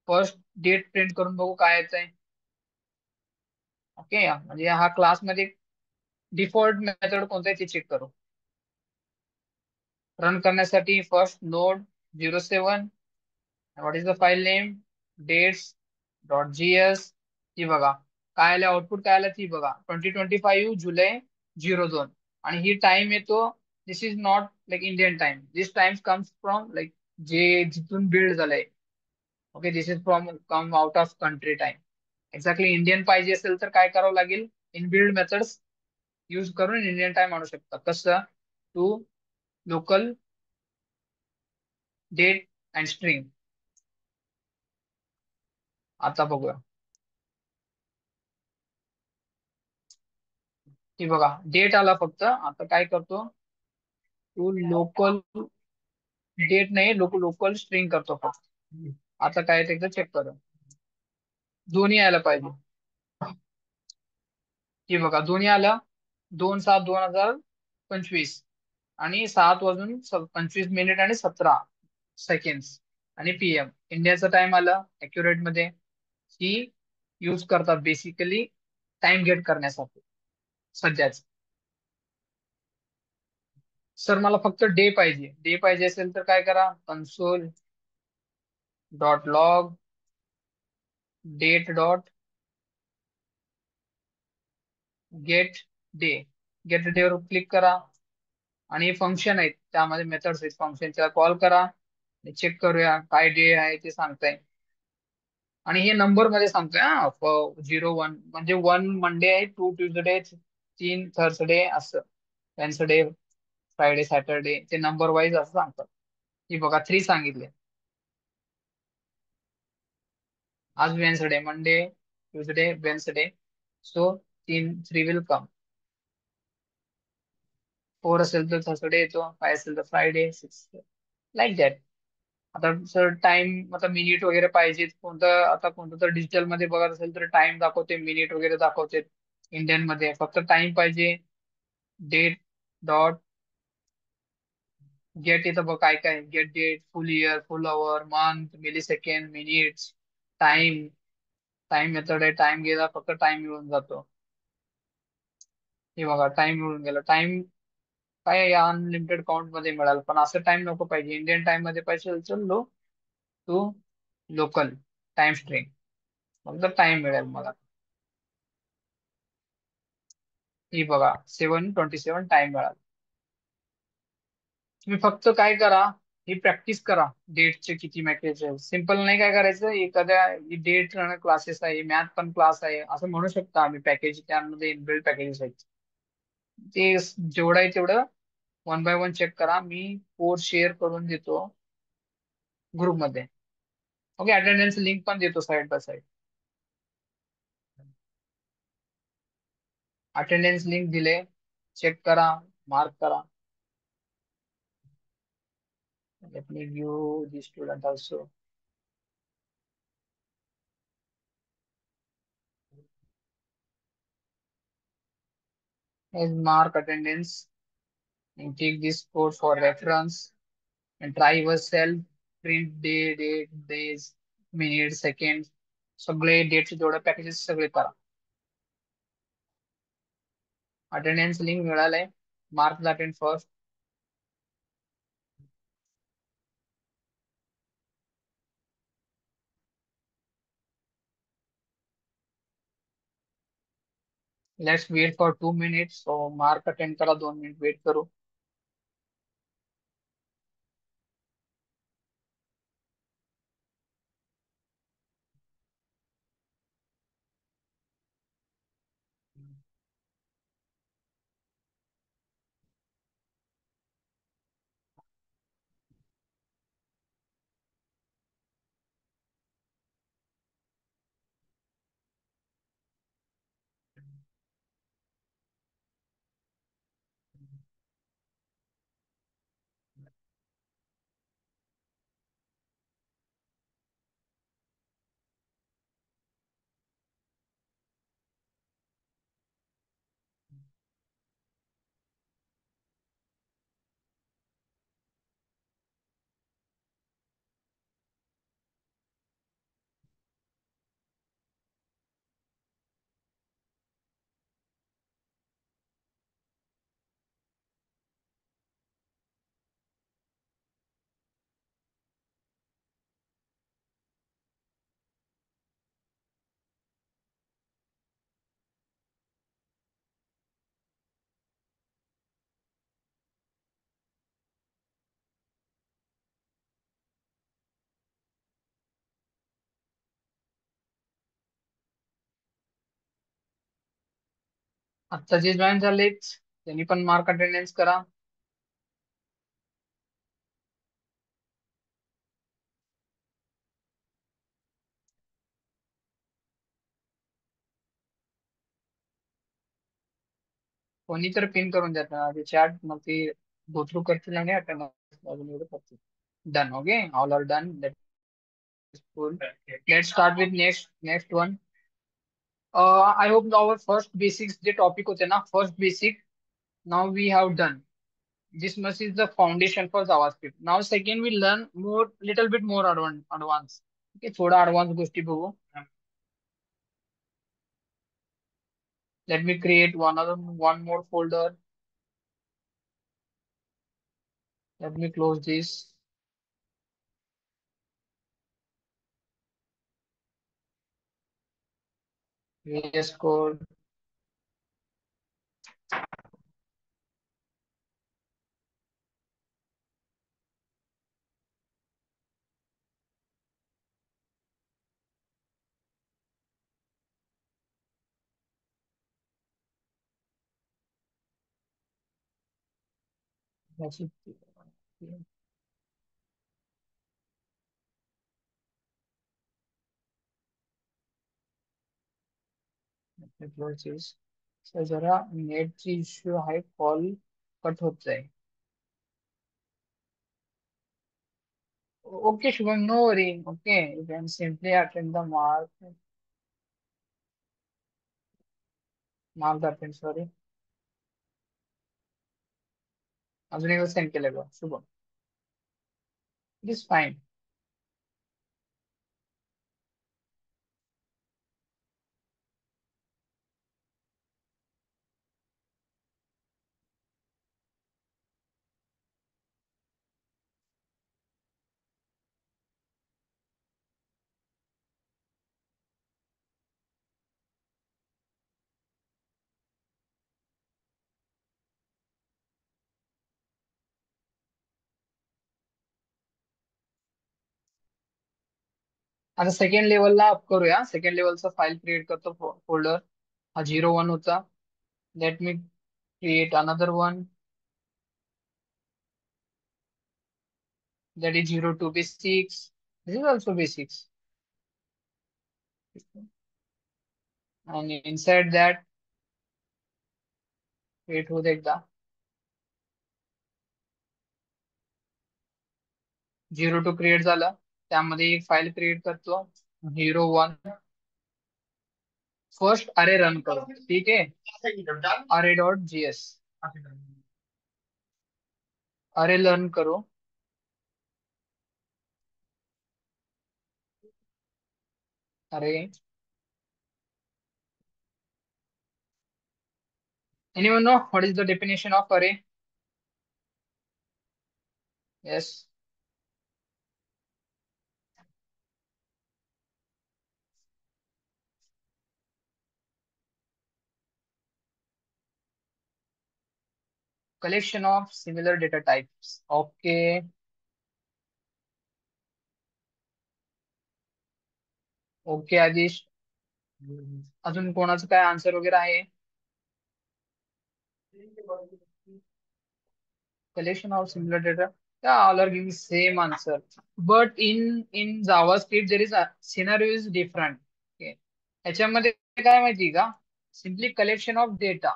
फर्स्ट डेट प्रिंट करून बघू काय येतंय. ओके, म्हणजे हा क्लासमध्ये डिफॉल्ट मेथड कोणता आहे ते चेक करू. रन करण्यासाठी first node 07, what is the file name, dates dot JS. ती बघा काय आलं, आउटपुट काय आलं ती बघा, 2025 जुलै 02. आणि ही टाइम येतो, this is not like Indian time, this time comes from like जे जिथून बिल्ड झालंय. Okay, this is from come out of country time. Exactly Indian पाहिजे असेल तर काय करावं लागेल, इनबिल्ड मेथड्स यूज करून इंडियन टाइम आणू शकता. कसं, to local date and string. आता बघूया. ती बघा डेट आला फक्त. आता काय करतो, टू लोकल डेट नाही, लोकल स्ट्रिंग करतो फक्त. आता काय ते एकदा चेक करू. दोन्ही यायला पाहिजे. ती बघा दोन्ही आलं. 2/7/2025 आणि 7:25 आणि 17 सेकंड आणि PM इंडियाचा टाइम आला अॅक्युरेट मध्ये. ही यूज करतात बेसिकली टाइम गेट करण्यासाठी सध्याच. सर मला फक्त डे पाहिजे. डे पाहिजे असेल तर काय करा, console dot log date dot get day. Get day वर क्लिक करा आणि फंक्शन आहेत त्यामध्ये मेथड्स आहेत, फंक्शनच्या कॉल करा. चेक करूया काय डे आहे ते सांगताय. आणि हे नंबर मध्ये सांगतोय हा, 01 म्हणजे 1 मंडे आहे, 2 ट्युजडे, 3 थर्सडे, असं वेन्सडे, फ्रायडे, सॅटरडे, ते नंबर वाईज असं सांगतात. ही बघा 3 सांगितले. आज Wednesday, Monday, Tuesday, Wednesday, so 3 will come. 4 असेल तर थर्सडे येतो, 5 असेल तर फ्रायडे, 6 लाईक दॅट. आता सर टाइम आता मिनिट वगैरे पाहिजे कोणतं, आता कोणतं तर डिजिटल मध्ये बघत असेल तर टाइम दाखवते, मिनिट वगैरे दाखवते. इंडियन मध्ये फक्त टाइम पाहिजे. डेट डॉट गेट इथं बघ काय काय, get date, full year, full hour, month, millisecond, minutes, time. Time method आहे, टाइम गेला फक्त टाइम मिळून जातो. हे बघा टाइम मिळून गेला. टाइम काय अनलिमिटेड काउंट मध्ये मिळाल, पण असं टाइम नको पाहिजे, इंडियन टाइम मध्ये पाहिजे असेल लो टू लोकल टाइम स्ट्रिंग, फक्त टाइम मिळेल मला. ही बघा 7:27 टाइम मिळाला. तुम्ही फक्त काय करा, ही प्रॅक्टिस करा. डेटचे किती मॅकेज आहे, सिम्पल नाही काय करायचं, एखाद्या डेट क्लासेस आहे, मॅथ पण क्लास आहे असं म्हणू शकता आम्ही. पॅकेज त्यामध्ये इनबिल्ट पॅकेजेस आहेत, ते जेवढं आहे तेवढं वन बाय वन चेक करा. मी कोड शेअर करून देतो ग्रुपमध्ये. ओके, अटेंडन्स लिंक पण देतो side by side. Attendance link दिले, चेक करा, मार्क करा. Let me view the student also. As mark attendance and take this code for reference and try yourself. Print day, date, days, minute, second, सगळे डेटचे जेवढे packages सगळे करा. Attendance link मिळालंय, mark the attend first. Let's wait for 2 minutes. So mark attend करा, 2 minute weight करू. आता जे join झालेत त्यांनी पण मार्क अटेंडन्स करा. कोणी तर पिन करून देतात चॅट, मग ते गो थ्रू करतील आणि अटेंडन्स अजून एवढं करतील. Done. Okay, all are done. Cool. Let's start with next one. I hope our first basics जे टॉपिक होते ना, first basic now we have done. This much is the foundation for JavaScript. Now second we learn more, little bit more advanced. Okay, थोडा advanced गोष्टी बघू. Let me create one more folder. Let me close this. VS Code. That's it. Let me close this. So जरा नेटची issue आहे, call cut होत जाईल. Okay, Shubham, no worry. Okay, you can simply attend the mark the attend, sorry. अजून एकदा send केलं बघ Shubham. It is fine. आता सेकंड लेवलला अप करूया. सेकंड लेवलचा फाईल क्रिएट करतो फोल्डर. हा 01 होता. Let me create another one that is 02 basics. This is also basics. And inside that create होऊ दे एकदा. 02 क्रिएट झालं. त्यामध्ये एक फाईल क्रिएट करतो 01. फर्स्ट अरे रन करो, ठीक आहे. अरे डॉट जीएस अरे लर्न करो. अरे anyone know what is the definition of array? Yes. Collection of similar data types. Okay. Okay Aadish. अजून कोणाचं काय आन्सर वगैरे आहे? Collection of similar data. Yeah, all are giving same answer. But in JavaScript there is a scenario is different. Okay. याच्यामध्ये काय माहिती का? Simply collection of data.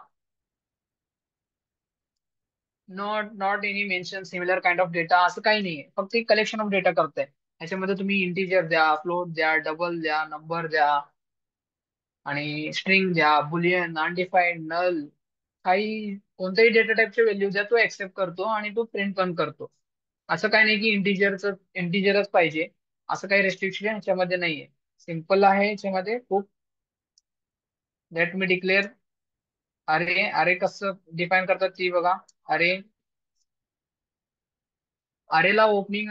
Not any mention similar kind of data असं काही नाहीये. फक्त एक collection of data करताय. याच्यामध्ये तुम्ही इंटिजर द्या, फ्लोट द्या, डबल द्या, नंबर द्या आणि स्ट्रिंग द्या, बुलियन, अनडिफाईन्ड, नल, काही कोणत्याही डेटा टाइपचे व्हॅल्यू द्या, तो एक्सेप्ट करतो आणि तो प्रिंट पण करतो. असं काही नाही की इंटिजरच पाहिजे, असं काही रेस्ट्रिक्शन ह्याच्यामध्ये नाहीये. सिम्पल आहे ह्याच्यामध्ये खूप. लेट मी डिक्लेअर अरे. अरे कसं डिफाईन करतात ती बघा. अरे अरेला ओपनिंग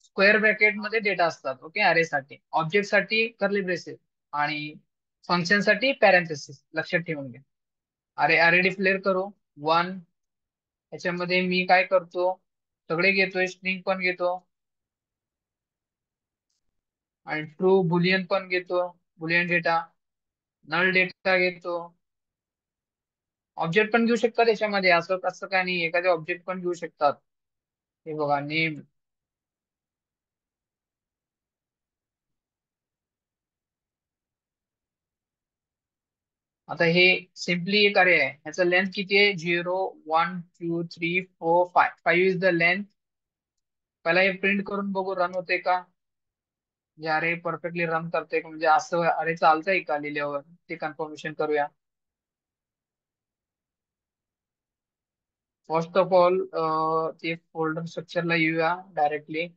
स्क्वेअर ब्रॅकेट मध्ये डेटा असतात. ओके, अरे साठी, ऑब्जेक्ट साठी कर्ली ब्रेसेस आणि फंक्शन साठी पॅरेंथेसिस. लक्षात ठेवून घ्या. अरे अरे डिक्लेअर करू 1. याच्यामध्ये मी काय करतो, सगळे घेतोय, स्ट्रिंग पण घेतो आणि ट्रू बुलियन पण घेतो, बुलियन डेटा, नल डेटा घेतो ऑब्जेक्ट पण घेऊ शकतात याच्यामध्ये, असं कसं काय नाही, एखादे ऑब्जेक्ट पण घेऊ शकतात. हे बघा नेम. आता हे सिम्पली एक अरे आहे, ह्याचा लेंथ किती आहे? 0 1 2 3 4 5, 5 इज द लेंथ. पहिला हे प्रिंट करून बघू रन होते का, म्हणजे अरे परफेक्टली रन करते का, म्हणजे असं अरे चालतंय का लिहिल्यावर, ते कन्फर्मेशन करूया. फर्स्ट ऑफ ऑल ते फोल्डर स्ट्रक्चरला येऊया डायरेक्टली.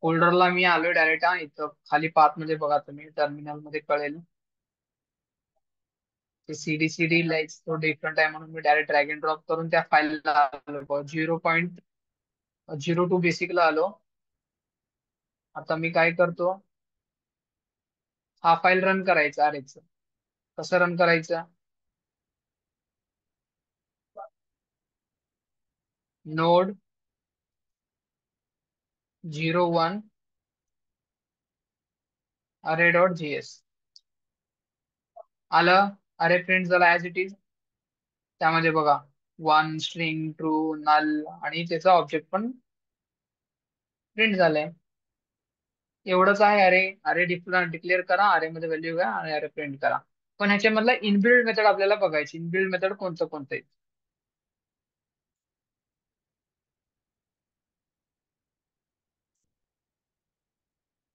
फोल्डरला मी आलोय डायरेक्ट. हा इथं खाली पाथ मध्ये बघा तुम्ही, टर्मिनल मध्ये कळेल. ते सीडी सीडी लाईक्स तो डिफरंट आहे म्हणून मी डायरेक्ट ड्रॅग अँड ड्रॉप करून त्या फाईलला आलो. 0.02 बेसिकला आलो. आता मी काय करतो, हा फाईल रन करायचा अरेच. कसं रन करायचं? नोड 01 अरे डॉट जीएस. आलं. अरे प्रिंट झाला ऍज इट इज. त्यामध्ये बघा वन स्ट्रिंग ट्रू नल आणि त्याचा ऑब्जेक्ट पण प्रिंट झालाय. एवढंच आहे. अरे अरे डिक्लेअर करा, अरे मध्ये व्हॅल्यू घ्या आणि अरे प्रिंट करा. पण ह्याच्यामधला इनबिल्ड मेथड आपल्याला बघायची. इनबिल्ड मेथड कोणतं कोणतं आहे?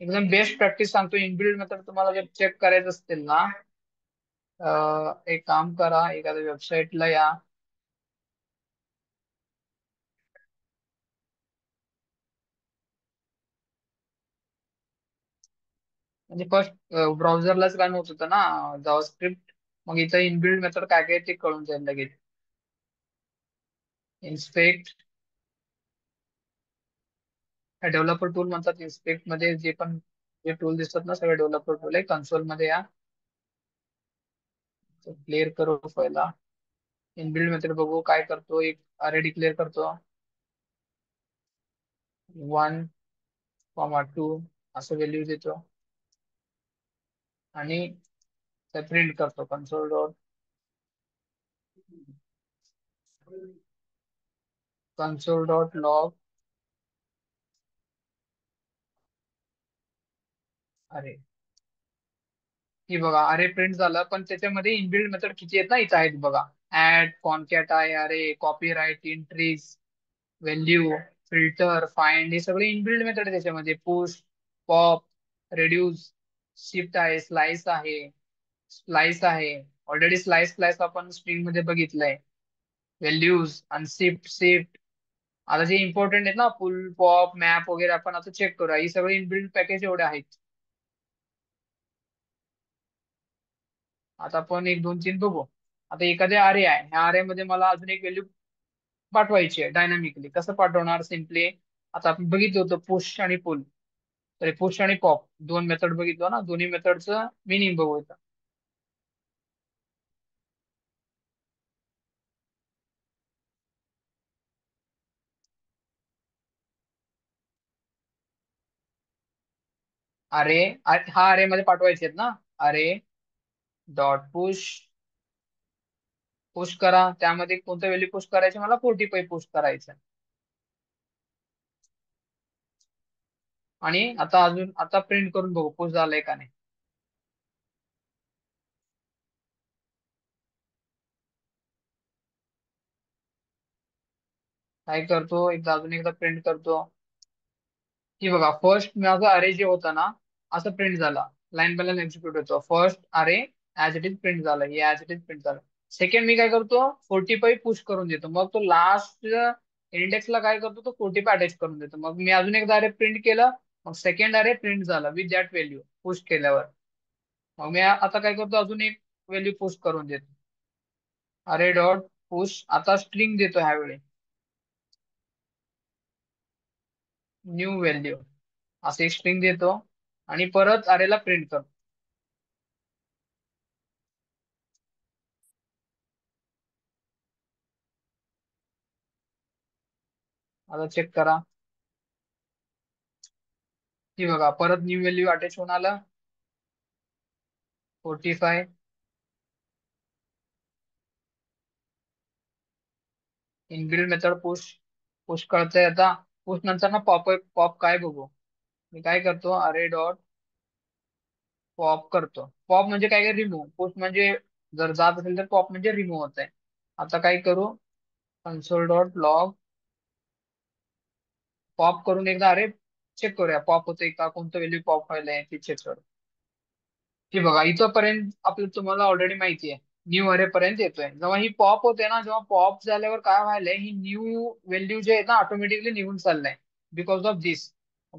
एकदम बेस्ट प्रॅक्टिस सांगतो. इनबिल्ड मेथड तुम्हाला जर चेक करायचं असतील ना, एक काम करा, एखाद्या वेबसाईटला या. म्हणजे फर्स्ट ब्राउझरलाच रन होत होतं ना जावास्क्रिप्ट. मग इथं इनबिल्ड मेथड काय काय ते कळून जाईल लगेच. इन्स्पेक्ट, डेव्हलपर टूल म्हणतात. इन्स्पेक्ट मध्ये जे पण जे टूल दिसतात ना, सगळे डेव्हलपर टूल आहे. कन्सोल मध्ये या, क्लिअर करू पहिला. इनबिल्ड मेथड बघू काय करतो. एक अरे डिक्लेअर करतो 1 2 असं व्हॅल्यू देतो आणि प्रिंट करतो कन्सोल डॉट लॉग. अरे ही बघा अरे प्रिंट झालं, पण त्याच्यामध्ये इनबिल्ड मेथड किती आहेत ना, इथं आहेत बघा. ऍड, कॉनकॅट आहे, अरे copyright, entries, value, filter, find, हे सगळे इनबिल्ड मेथड आहे त्याच्यामध्ये. पुश, पॉप, रेड्यूस, शिफ्ट आहे, स्लाइस आहे. ऑलरेडी स्लाइस आपण स्ट्रिंग मध्ये बघितलंय. व्हॅल्यूज आणि शिफ्ट. आता जे इम्पॉर्टंट आहेत ना, पुल, पॉप, मॅप वगैरे, आपण आता चेक करूया. ही सगळे इनबिल्ड पॅकेज एवढे आहेत. आता आपण एक दोन तीन बघू. आता एखाद्या अरे आहे, ह्या अरे मध्ये मला अजून एक व्हॅल्यू पाठवायची आहे डायनामिकली. कसं पाठवणार? सिम्पली आता आपण बघितलं होतं पुश आणि पुल, तर पुश आणि पॉप दोन मेथड बघितलं ना, दोन्ही मेथडचं मिनिंग बघू. अरे हा अरे मध्ये पाठवायचे आहेत ना. अरे डॉट पुश, पुश करा. त्यामध्ये कोणतं व्हॅल्यू पुश करायचे? मला 45 पुश करायचं. आणि आता अजून आता प्रिंट करून बघू पुश झालंय का नाही. काय करतो, एकदा अजून एकदा प्रिंट करतो. की बघा फर्स्ट माझा अरे जे होता ना, असं प्रिंट झाला. लाईन बाय लाईन एक्झिक्यूट होतो. फर्स्ट अरे ऍज इट इज प्रिंट झाला, हे ऍज इट इज प्रिंट झालं. सेकंड मी काय करतो, 45 पुश करून देतो. मग तो लास्ट इंडेक्सला काय करतो, तो 45 अटॅच करून देतो. मग मी अजून एकदा अरे प्रिंट केलं. मग सेकंड अरे प्रिंट झाला विथ दॅट व्हॅल्यू पुश केल्यावर. मग मी आता काय करतो, अजून एक व्हॅल्यू पुश करून देतो. अरे डॉट पुश, आता स्ट्रिंग देतो ह्यावेळी, न्यू व्हॅल्यू, असे एक स्ट्रिंग देतो आणि परत अरेला प्रिंट करतो. आता चेक करा. ही बघा परत न्यू व्हॅल्यू अटॅच होऊन आला 45. Inbuilt method push. पुश कळतंय आता. पुश नंतर ना पॉप पॉप काय बघू. मी काय करतो, अरे डॉट पॉप करतो. पॉप म्हणजे काय काय रिमूव्ह. पुश म्हणजे जर जात असेल तर पॉप म्हणजे रिमूव्ह होत आहे. आता काय करू, कन्सोल डॉट लॉग पॉप करून एकदा अरे चेक करूया पॉप होतंय का, कोणतं व्हॅल्यू पॉप व्हायला आहे ते चेक करू. हे बघा इथपर्यंत आपलं तुम्हाला ऑलरेडी माहिती आहे. न्यू अरे पर्यंत येतोय. जेव्हा ही पॉप होते ना, जेव्हा पॉप झाल्यावर काय व्हायलंय, ही न्यू व्हॅल्यू जे आहे ना ऑटोमॅटिकली निघून चाललाय बिकॉज ऑफ दिस.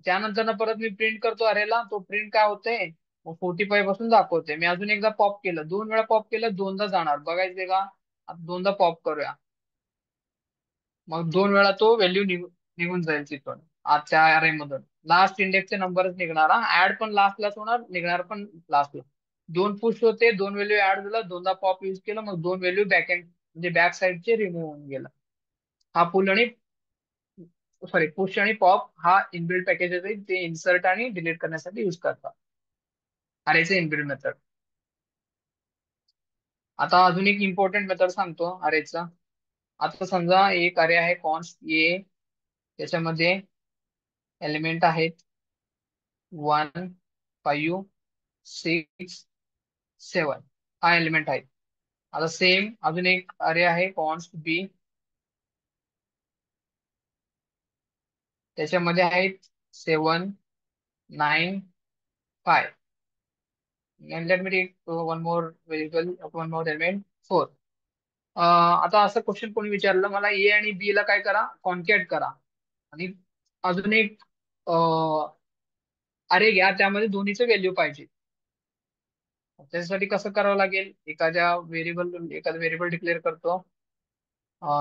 त्यानंतर ना परत मी प्रिंट करतो अरेला, तो प्रिंट काय होतंय, 45 पासून दाखवते. मी अजून एकदा पॉप केलं, 2 वेळा पॉप केलं, दोनदा जाणार बघायचंय का. आता दोनदा पॉप करूया. मग 2 वेळा तो व्हॅल्यू निघून जाईल तिथून आजच्या अरे मधून. लास्ट इंडेक्सचे नंबरच निघणार हा. ऍड पण लास्टलाच होणार, निघणार पण लास्टला. दोन पुश होते, दोन व्हॅल्यू ऍड झाला, दोनदा पॉप युज केलं, मग दोन व्हॅल्यू बॅक एंड म्हणजे बॅक साईडचे रिमूव्ह होऊन गेला. हा पुल आणि सॉरी पुश आणि पॉप हा इनबिल्ड पॅकेज आहे, ते इन्सर्ट आणि डिलीट करण्यासाठी युज करतात. अरेचे इनबिल्ड मेथड. आता अजून एक इम्पॉर्टंट मेथड सांगतो अरेचा. आता समजा एक अरे आहे कॉन्स्ट ए, त्याच्यामध्ये एलिमेंट आहेत 1, 5, 6, 7 हा एलिमेंट आहे. आता सेम अजून एक अरे आहे कॉन्स्ट बी, त्याच्यामध्ये आहेत 7, 9, 5. And let me take one more variable, one more element 4. आता असं क्वेश्चन कोणी विचारलं मला, ए आणि बी ला काय करा, कॉन्कॅट करा. आणि अजून एक अरे घ्या, त्यामध्ये दोन्हीचे व्हॅल्यू पाहिजे. त्याच्यासाठी कसं करावं लागेल, एखादा व्हेरिएबल डिक्लेअर करतो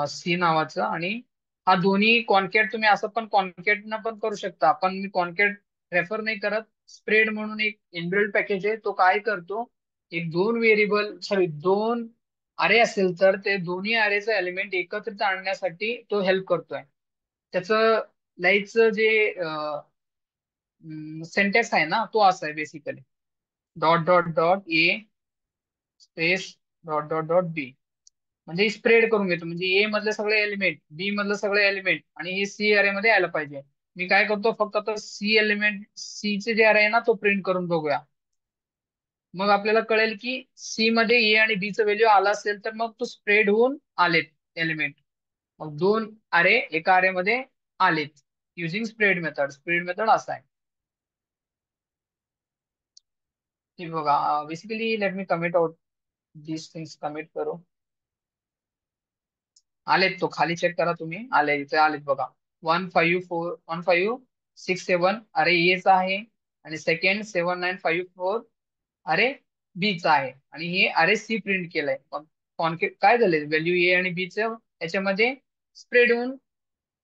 सी नावाचं. आणि हा दोन्ही कॉन्कॅट तुम्ही असं पण कॉन्कॅट न पण करू शकता, पण मी कॉन्कॅट रेफर नाही करत. स्प्रेड म्हणून एक इनबिल्ड पॅकेज आहे, तो काय करतो, एक दोन व्हेरिएबल सॉरी दोन अरे असेल तर ते दोन्ही अरेचा एलिमेंट एकत्रित आणण्यासाठी तो हेल्प करतोय. त्याचं लाईकचं जे सेंटेक्स आहे ना, तो असा आहे basically, dot dot dot A space dot dot dot B. म्हणजे स्प्रेड करून घेतो, म्हणजे ए मधले सगळे एलिमेंट, बी मधले सगळे एलिमेंट आणि हे सी अरे मध्ये आलं पाहिजे. मी काय करतो, फक्त आता सी एलिमेंट, सी चे जे अरे आहे ना, तो प्रिंट करून बघूया. मग आपल्याला कळेल की सी मध्ये ए आणि बी चं व्हॅल्यू आला असेल तर मग तो स्प्रेड होऊन आलेत एलिमेंट. मग दोन अरे एका अरे मध्ये आलेत using spread method. Spread method असा आहे. हे बघा basically let me comment out this things, comment करू. आलेत, तो खाली चेक करा तुम्ही, आले इथे आलेत बघा. 1, 5, 4, 1, 5, 6, 7 अरे एचा आहे. आणि सेकंड 7, 9, 5, 4 अरे बी चा आहे. आणि हे अरे सी प्रिंट केलंय. मग कॉन्केट काय झालंय, व्हॅल्यू ए आणि बी च याच्यामध्ये स्प्रेड होऊन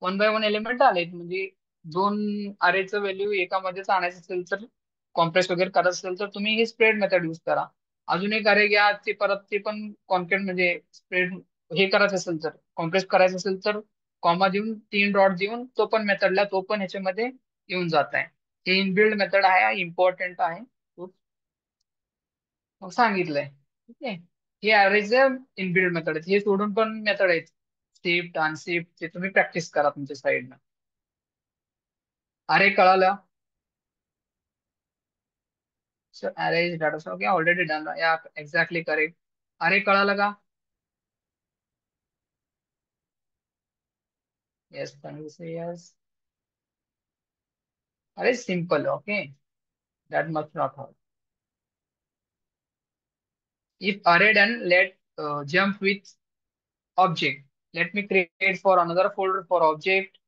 1 बाय 1 एलिमेंट आलेत. म्हणजे दोन अरेचं व्हॅल्यू एकामध्येच आणायचं असेल तर, कॉम्प्रेस वगैरे करायचं असेल तर तुम्ही हे स्प्रेड मेथड युज करा. अजून एक अरे घ्या, ते परत ते पण कॉन्केट म्हणजे स्प्रेड हे करायचं असेल तर, कॉम्प्रेस करायचं असेल तर कॉमा देऊन 3 डॉट देऊन तो पण मेथडला, तो पण ह्याच्यामध्ये येऊन जात आहे. हे इनबिल्ड मेथड आहे, इम्पॉर्टंट आहे. खूप मग सांगितलंय. ठीक आहे. हे अरेज इनबिल्ड मेथड आहेत. हे सोडून पण मेथड आहेत, शिफ्ट अनशिफ्ट, ते तुम्ही प्रॅक्टिस करा तुमच्या साईडनं. अरे कळालं. Sir arrays data okay already done या, एक्झॅक्टली करेक्ट. अरे कळालं का. Yes yes. अरे simple okay, that much not hard. If array done, let jump with object. Let me create for another folder for object.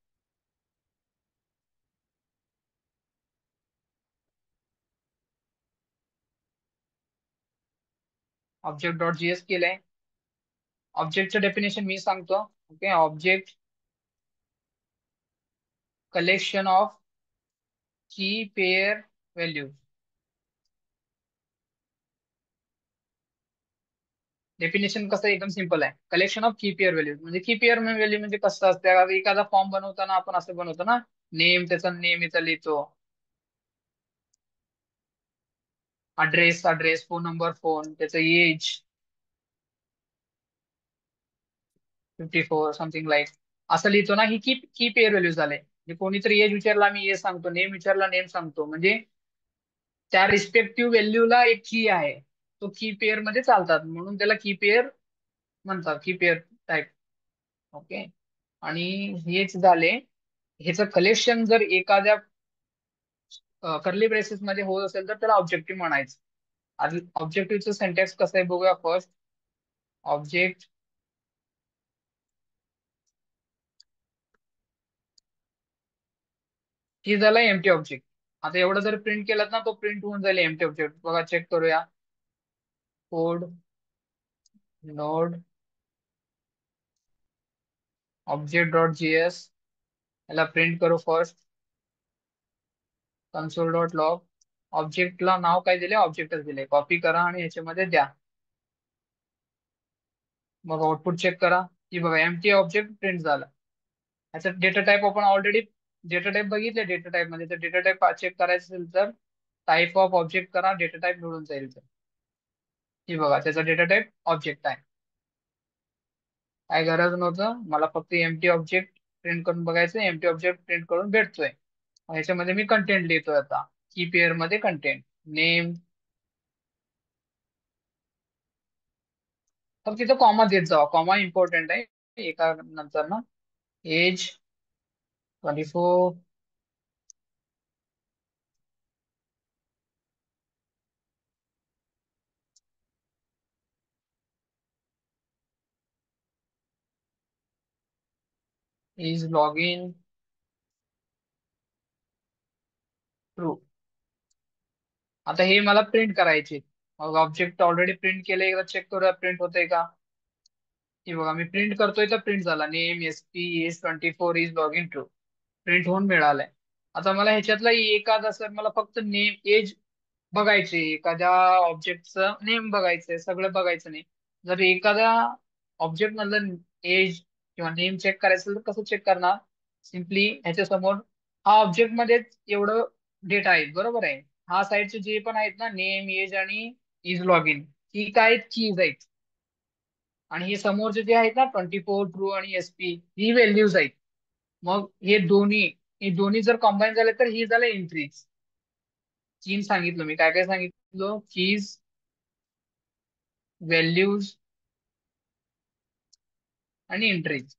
Object.js केलंय. ऑब्जेक्टचं definition मी सांगतो. Okay, object collection of की pair value. Definition कसं एकदम simple आहे. Collection of की pair value म्हणजे की pair value म्हणजे कसं असतं, एखादा फॉर्म बनवताना आपण असं बनवतो ना, नेम, त्याचा नेम इथं लिहितो, ऍड्रेस फोन नंबर फोन, त्याचं एज, 54 समथिंग लाईक असं लिहितो ना, ही की की पेअर व्हॅल्यू झाले. म्हणजे कोणीतरी एज विचारला मी एज सांगतो, नेम विचारला नेम सांगतो, म्हणजे त्या रिस्पेक्टिव्ह व्हॅल्यूला एक की आहे, तो की पेअर मध्ये चालतात म्हणून त्याला की पेअर म्हणतात, की पेअर टाईप. ओके. आणि हेच झाले. ह्याचं कलेक्शन जर एखाद्या कर्ली ब्रेसेस मध्ये होत असेल तर त्याला ऑब्जेक्टिव्ह म्हणायचं. आधी ऑब्जेक्टिव्हचं सेंटेक्स कसं आहे बघूया फर्स्ट. ऑब्जेक्ट ही झाला एम्प्टी ऑब्जेक्ट. आता एवढं जर प्रिंट केलं ना तो प्रिंट होऊन जाईल एम्प्टी ऑब्जेक्ट. बघा चेक करूया. Code node object dot GS याला प्रिंट करू फर्स्ट. कन्सोल डॉट लॉग ऑब्जेक्टला नाव काय दिले, ऑब्जेक्टच दिले. कॉपी करा आणि याच्यामध्ये द्या. मग आउटपुट चेक करा की बघा एम्प्टी ऑब्जेक्ट प्रिंट झाला. याचा डेटा टाईप आपण ऑलरेडी डेटा टाईप बघितले. डेटा टाईप मध्ये तर डेटा टाईप चेक करायचं असेल तर टाईप ऑफ ऑब्जेक्ट करा, डेटा टाईप मिळून जाईल. तर ही बघा त्याचा डेटा टाईप ऑब्जेक्ट आहे. काय गरज नव्हतं मला, फक्त एम्प्टी ऑब्जेक्ट प्रिंट करून बघायचं. एम्प्टी ऑब्जेक्ट प्रिंट करून भेटतोय. ह्याच्यामध्ये मी कंटेंट लिहितोय आता. की पेअर मध्ये कंटेंट नेम. फक्त तिथं कॉमा देत जावा, कॉमा इम्पॉर्टंट आहे. एका नंतर ना age 24 is log in true. आता हे मला प्रिंट करायचे. मग ऑब्जेक्ट ऑलरेडी प्रिंट केले, एकदा चेक करूया प्रिंट होतंय का. हे बघा मी प्रिंट करतोय तर प्रिंट झाला. Name S P is 24 is log in true. Print होऊन मिळालाय. आता मला ह्याच्यातला एखादा सर मला फक्त नेम एज बघायचे, एखाद्या ऑब्जेक्टचं नेम बघायचंय, सगळं बघायचं नाही. जर एखाद्या ऑब्जेक्ट मधलं एज किंवा नेम चेक करायचं असेल तर कसं चेक करणार. सिम्पली ह्याच्या समोर हा ऑब्जेक्ट मध्येच एवढं डेटा आहे बरोबर आहे. हा साईडचे जे पण आहेत ना नेम एज आणि इज लॉग इन, ही काय कीज आहेत. आणि हे समोरचे जे आहेत ना 24 ट्रू आणि एसपी ही व्हॅल्यूज आहेत. मग हे दोन्ही जर कंबाईन झाले तर ही झालं एंट्रीज. तीन सांगितलं मी, काय काय सांगितलं. कीज, व्हॅल्यूज आणि एंट्रीज.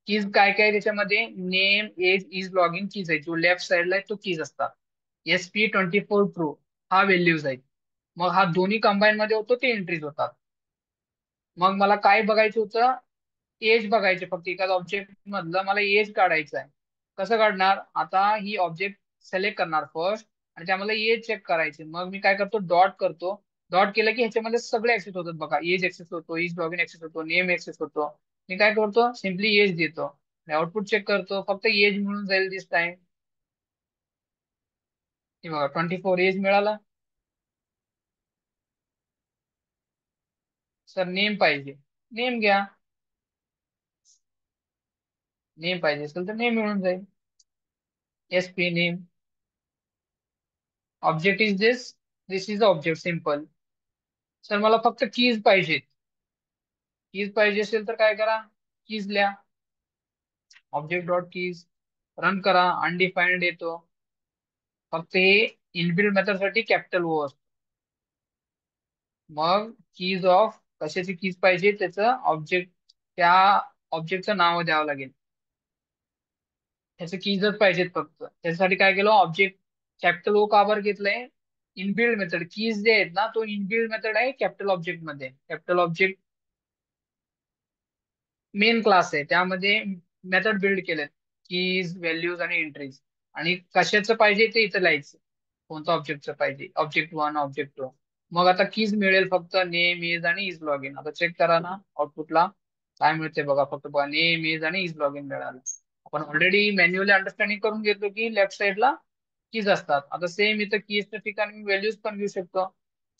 कीज काय काय त्याच्यामध्ये name age is log in keys आहे, जो लेफ्ट साइडला आहे तो कीज असतात. एसपी 24 ट्रू हा व्हॅल्यूज आहेत. मग हा दोन्ही कंबाईन मध्ये होतो ते एंट्रीज होतात. मग मला काय बघायचं होतं, एज बघायचे फक्त. एखादा ऑब्जेक्ट मधलं मला एज काढायचं आहे. कसं काढणार, आता ही ऑब्जेक्ट सिलेक्ट करणार फर्स्ट आणि त्यामध्ये एज चेक करायचे. मग मी काय करतो डॉट करतो. डॉट केलं की ह्याच्यामध्ये सगळे ऍक्सेस होतात बघा. एज ऍक्सेस होतो, एज लॉगिन ऍक्सेस होतो, नेम ऍक्सेस होतो. मी काय करतो सिम्पली एज देतो आणि आउटपुट चेक करतो. फक्त एज म्हणून जाईल दिस टाइम. हे बघा 24 एज मिळाला. सर नेम पाहिजे, नेम घ्या. नेम पाहिजे असेल तर नेम मिळून जाईल. S P name. Object is this is object simple. Sir मला फक्त कीज पाहिजेत. कीज पाहिजे असेल तर काय करा, कीज लिहा. ऑब्जेक्ट डॉट कीज रन करा. अनडिफाईन्ड येतो. फक्त हे इनबिल्ड मेथड साठी कॅपिटल ओ असतो. मग कीज ऑफ कशाची कीज पाहिजे, त्याचं ऑब्जेक्ट, त्या ऑब्जेक्टचं नाव द्यावं लागेल. त्याचे कीजच पाहिजेत फक्त. त्याच्यासाठी काय केलं, ऑब्जेक्ट कॅपिटल ओ का बरं घेतलंय. इनबिल्ड मेथड कीज जे आहेत ना तो इनबिल्ड मेथड आहे कॅपिटल ऑब्जेक्ट मध्ये. कॅपिटल ऑब्जेक्ट मेन क्लास आहे, त्यामध्ये मेथड बिल्ड केलेत. कीज, व्हॅल्यूज आणि एंट्रीज. आणि कशाचं पाहिजे ते इथं लिहायचं. कोणतं ऑब्जेक्टचं पाहिजे, ऑब्जेक्ट वन, ऑब्जेक्ट टू. मग आता कीज मिळेल फक्त नेम इज आणि इज लॉग इन. आता चेक करा ना आउटपुटला काय मिळते बघा. फक्त बघा नेम इज आणि इज लॉग इन मिळालं. आपण ऑलरेडी मॅन्युअली अंडरस्टँडिंग करून घेतो की लेफ्ट साइडला कीज असतात. आता सेम इथं कीजच्या ठिकाणी मी व्हॅल्यूज पण घेऊ शकतो.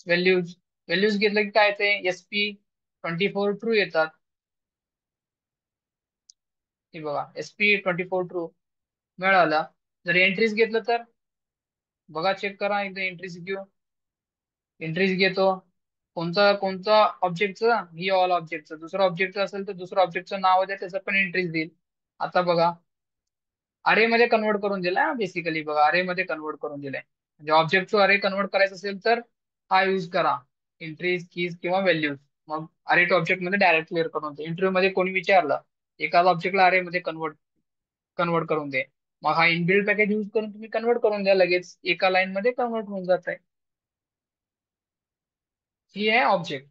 व्हॅल्यूज व्हॅल्यूज घेतलं की काय ते एसपी 24 ट्रू येतात. हे बघा एसपी 24 ट्रू मिळाला. जर एंट्रीज घेतलं तर बघा चेक करा एकदा. एंट्रीज घेऊ. एंट्रीज घेतो. कोणता कोणता ऑब्जेक्टचं, ही ऑल ऑब्जेक्टचं. दुसरं ऑब्जेक्टचं असेल तर दुसरं ऑब्जेक्टचं नाव द्या, त्याचं पण एंट्रीज देईल. आता बघा, अरे मध्ये कन्वर्ट करून दिलाय बेसिकली. बघा, अरे मध्ये कन्वर्ट करून दिलाय. म्हणजे ऑब्जेक्टचं अरे कन्वर्ट करायचं असेल तर हा यूज करा, एंट्रीज कीज किंवा व्हॅल्यूज. मग अरे टू ऑब्जेक्ट मध्ये डायरेक्ट क्लिअर करून दे. इंटरव्ह्यू मध्ये कोणी विचारलं एखादा ऑब्जेक्टला अरे मध्ये कन्वर्ट कन्वर्ट करून दे, मग हा इनबिल्ड पॅकेज यूज करून तुम्ही कन्वर्ट करून द्या, लगेच एका लाईन मध्ये कन्वर्ट होऊन जात आहे. ही आहे ऑब्जेक्ट.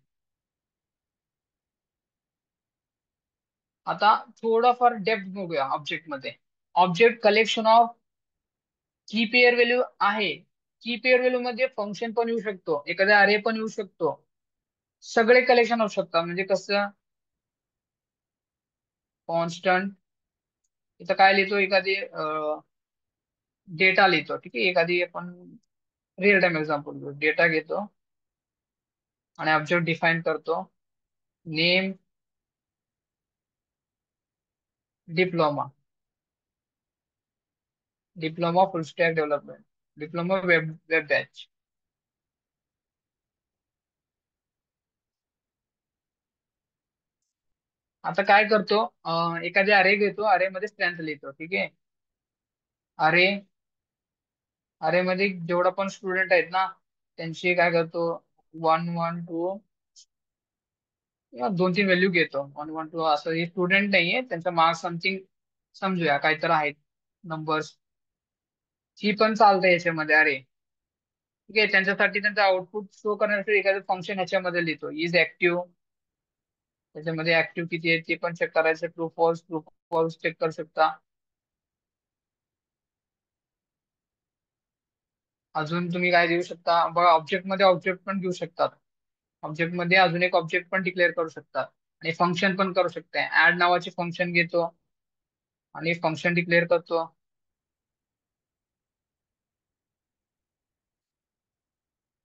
आता थोडाफार डेप्थ बघूया ऑब्जेक्ट मध्ये. ऑब्जेक्ट कलेक्शन ऑफ की पेअर व्हॅल्यू आहे. की पेअर व्हॅल्यू मध्ये फंक्शन पण येऊ शकतो, एखादा अरे पण येऊ शकतो, सगळे कलेक्शन होऊ शकतात. म्हणजे कसं, कॉन्स्टंट, इथं काय लिहितो, एखादी डेटा लिहितो, ठीक आहे. एखादी आपण रिअल टाइम एक्झाम्पल घेऊ, डेटा घेतो आणि ऑब्जेक्ट डिफाईन करतो. नेम डिप्लोमा, डिप्लोमा फुल stack development, diploma web web batch. आता काय करतो, एखादी अरे घेतो, अरे मध्ये स्ट्रेंथ लिहितो, ठीक आहे. अरे अरे मध्ये जेवढा पण स्टुडंट आहेत ना, त्यांची काय करतो, 1 1 2 किंवा 2 3 व्हॅल्यू घेतो. 1 1 2 असं, हे स्टुडंट नाहीये, त्यांचा मार्क्स समथिंग समजूया काहीतरी आहेत नंबर्स. ही पण चालतं याच्यामध्ये अरे, ठीक आहे. त्यांच्यासाठी त्यांचं आउटपुट शो करण्यासाठी एखादं फंक्शन ह्याच्यामध्ये लिहितो, इज ऍक्टिव्ह. त्याच्यामध्ये ऍक्टिव्ह किती आहे ते पण चेक करायचं, ट्रू फॉल्स चेक करू शकता. अजून तुम्ही काय देऊ शकता बघा, ऑब्जेक्ट मध्ये ऑब्जेक्ट पण घेऊ शकतात. ऑब्जेक्ट मध्ये अजून एक ऑब्जेक्ट पण डिक्लेअर करू शकतात आणि फंक्शन पण करू शकते. ऍड नावाचे फंक्शन घेतो आणि फंक्शन डिक्लेअर करतो.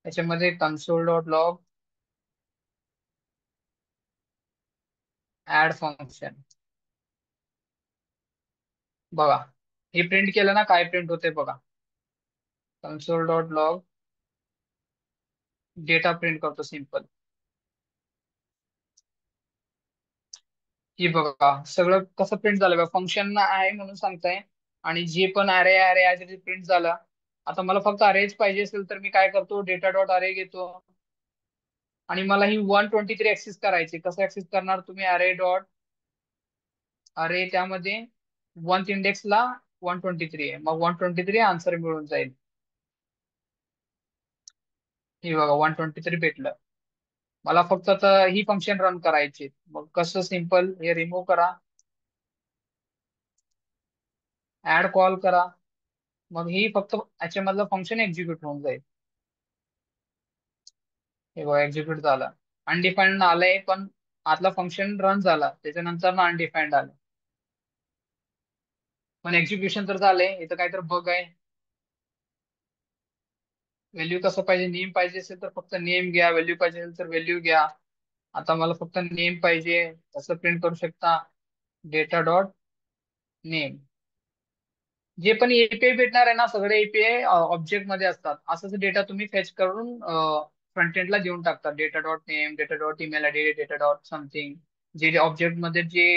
त्याच्यामध्ये console dot log add function. बघा, हे प्रिंट केलं ना, काय प्रिंट होते बघा. Console dot log data print करतो सिम्पल. ही बघा सगळं कसं प्रिंट झालं बघा, फंक्शन आहे म्हणून सांगताय. आणि जे पण अरे अरे आहे ते प्रिंट झालं. आता मला फक्त अरेज पाहिजे असेल तर मी काय करतो, डेटा डॉट अरे घेतो आणि मला ही 123 ऍक्सेस करायची. कसं ऍक्सेस करणार तुम्ही, अरे डॉट अरे, त्यामध्ये वन्थ इंडेक्सला 123 आहे, मग 123 आन्सर मिळून जाईल. हे बघा 123 भेटलं. मला फक्त आता ही फंक्शन रन करायची. मग कसं, सिम्पल, हे रिमूव्ह करा, ऍड कॉल करा. मग ही फक्त याच्यामधलं फंक्शन एक्झिक्यूट होऊन जाईल. हे बघा एक्झिक्यूट झाला. अनडिफाईन्ड आलंय पण आतला फंक्शन रन झाला, त्याच्यानंतर ना अनडिफाईन्ड आलं. पण एक्झिक्युशन तर झालंय. इथं काहीतरी बग आहे. व्हॅल्यू कसं पाहिजे, नेम पाहिजे असेल तर फक्त नेम घ्या, व्हॅल्यू पाहिजे असेल तर व्हॅल्यू घ्या. आता मला फक्त नेम पाहिजे, तसं प्रिंट करू शकता, डेटा डॉट नेम. जे पण एपीआय भेटणार आहे ना, सगळे एपीआय ऑब्जेक्ट मध्ये असतात. असंच डेटा तुम्ही फेच करून फ्रंट एंडला देऊन टाकतात. Data dot name, data dot email ID, data dot something. जे ऑब्जेक्ट मध्ये जे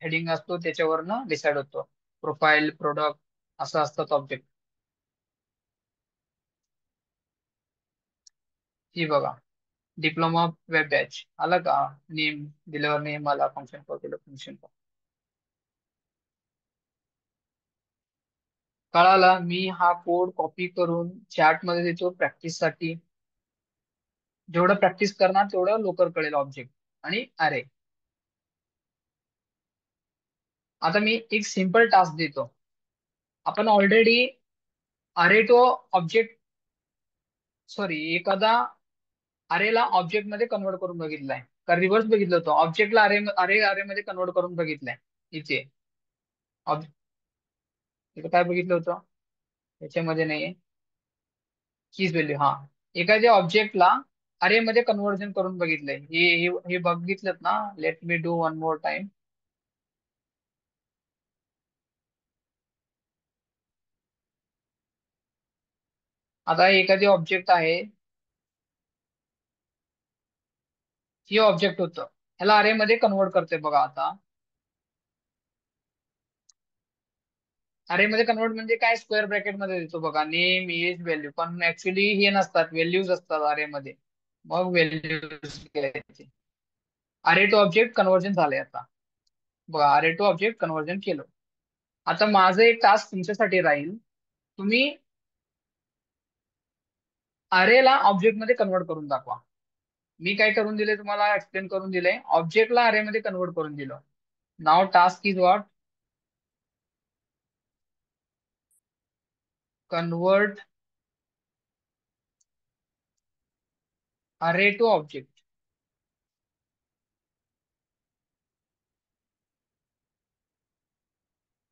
हेडिंग असतो त्याच्यावरनं डिसाइड होतो. प्रोफाईल, प्रोडक्ट, असं असतात ऑब्जेक्ट. ही बघा, डिप्लोमा वेब बॅच आला का, नेम दिल्यावर नेम आला, फंक्शन कॉल केलं फंक्शन. कळाला. मी हा कोड कॉपी करून चॅट मध्ये देतो प्रॅक्टिस साठी. जेवढं प्रॅक्टिस करणार तेवढं लवकर कळेल ऑब्जेक्ट आणि अरे. आता मी एक सिंपल टास्क देतो. आपण ऑलरेडी अरे टू ऑब्जेक्ट, सॉरी, एखादा अरेला ऑब्जेक्ट मध्ये कन्वर्ट करून बघितलाय का, रिव्हर्स बघितलं होतं, ऑब्जेक्टला अरे अरे अरे मध्ये कन्वर्ट करून बघितलंय. इथे इथे काय बघितलं होतं, त्याच्यामध्ये नाहीये कीज व्हॅल्यू. हा, एखाद्या ऑब्जेक्टला अरे मध्ये कन्व्हर्जन करून बघितलंय. हे बघितलं ना. Late me do one more time. आता एखादी ऑब्जेक्ट आहे, हे ऑब्जेक्ट होतं. ह्याला अरे मध्ये कन्वर्ट करते बघा आता. अरे मध्ये कन्वर्ट म्हणजे काय, स्क्वेअर ब्रॅकेट मध्ये देतो बघा, नेम एज व्हॅल्यू, पण ऍक्च्युली हे नसतात, व्हॅल्यूज असतात अरे मध्ये. मग व्हॅल्यूज घ्यायचे. अरे टू ऑब्जेक्ट कन्वर्जन झालंय आता. बघा, अरे टू ऑब्जेक्ट कन्वर्जन केलं. आता माझं एक टास्क तुमच्यासाठी राहील. तुम्ही अरेला ऑब्जेक्ट मध्ये कन्वर्ट करून दाखवा. मी काय करून दिले तुम्हाला एक्सप्लेन करून दिले, ऑब्जेक्टला अरे मध्ये कन्वर्ट करून दिलं. नाव task is what, convert array to object.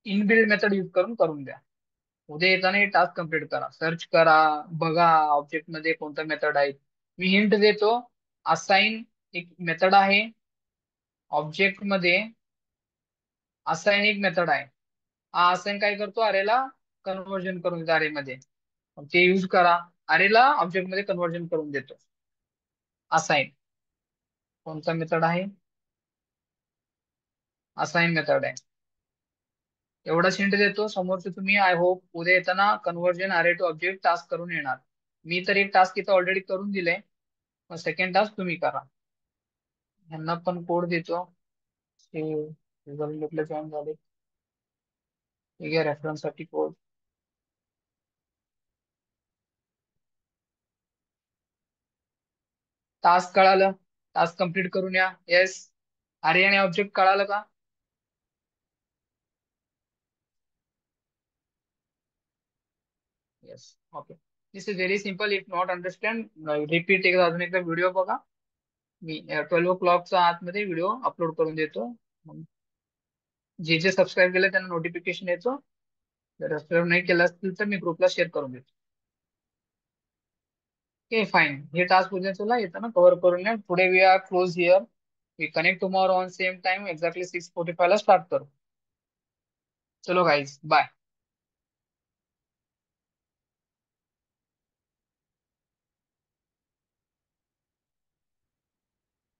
Inbuilt method use करून करून द्या. उद्या येताना हे टास्क कम्प्लीट करा, सर्च करा, बघा ऑब्जेक्ट मध्ये कोणतं मेथड आहे. मी हिंट देतो. असाइन एक मेथड आहे ऑब्जेक्ट मध्ये. असाइन एक मेथड आहे. हा असाइन काय करतो, अरेला कन्वर्जन करून देतो अरे मध्ये. मग ते यूज करा. अरेला ऑब्जेक्ट मध्ये कन्वर्जन करून देतो. असाइन कोणता मेथड आहे, असाइन मेथड आहे. एवढा हिंट देतो, समोरचे तुम्ही आय होप उद्या येताना कन्वर्जन अरे टू ऑब्जेक्ट टास्क करून येणार. मी तर एक टास्क इथं ऑलरेडी करून दिले. मग सेकंड टास्क तुम्ही करा. ह्यांना पण कोड देतो. ते गुगल मीटला जॉईन झाले. ठीक आहे, रेफरन्स साठी कोड. टास्क कळालं, टास्क कम्प्लीट करून या. येस. अरे आणि ऑब्जेक्ट कळालं का? Yes. Okay. This is very simple. If not understand repeat एकदा, अजून एकदा व्हिडिओ बघा. मी 12 o'clockच्या आतमध्ये व्हिडिओ अपलोड करून देतो. मग जे जे सबस्क्राईब केलं त्यांना नोटिफिकेशन येतो. जर सबस्क्राईब नाही केलं असतील तर मी ग्रुपला शेअर करून देतो. Okay fine. हे टास्क उद्या तुला येतं ना कव्हर करून या. पुढे we are close here. We connect tomorrow on same time exactly 6:45 ला स्टार्ट करू. चलो गाईज, बाय.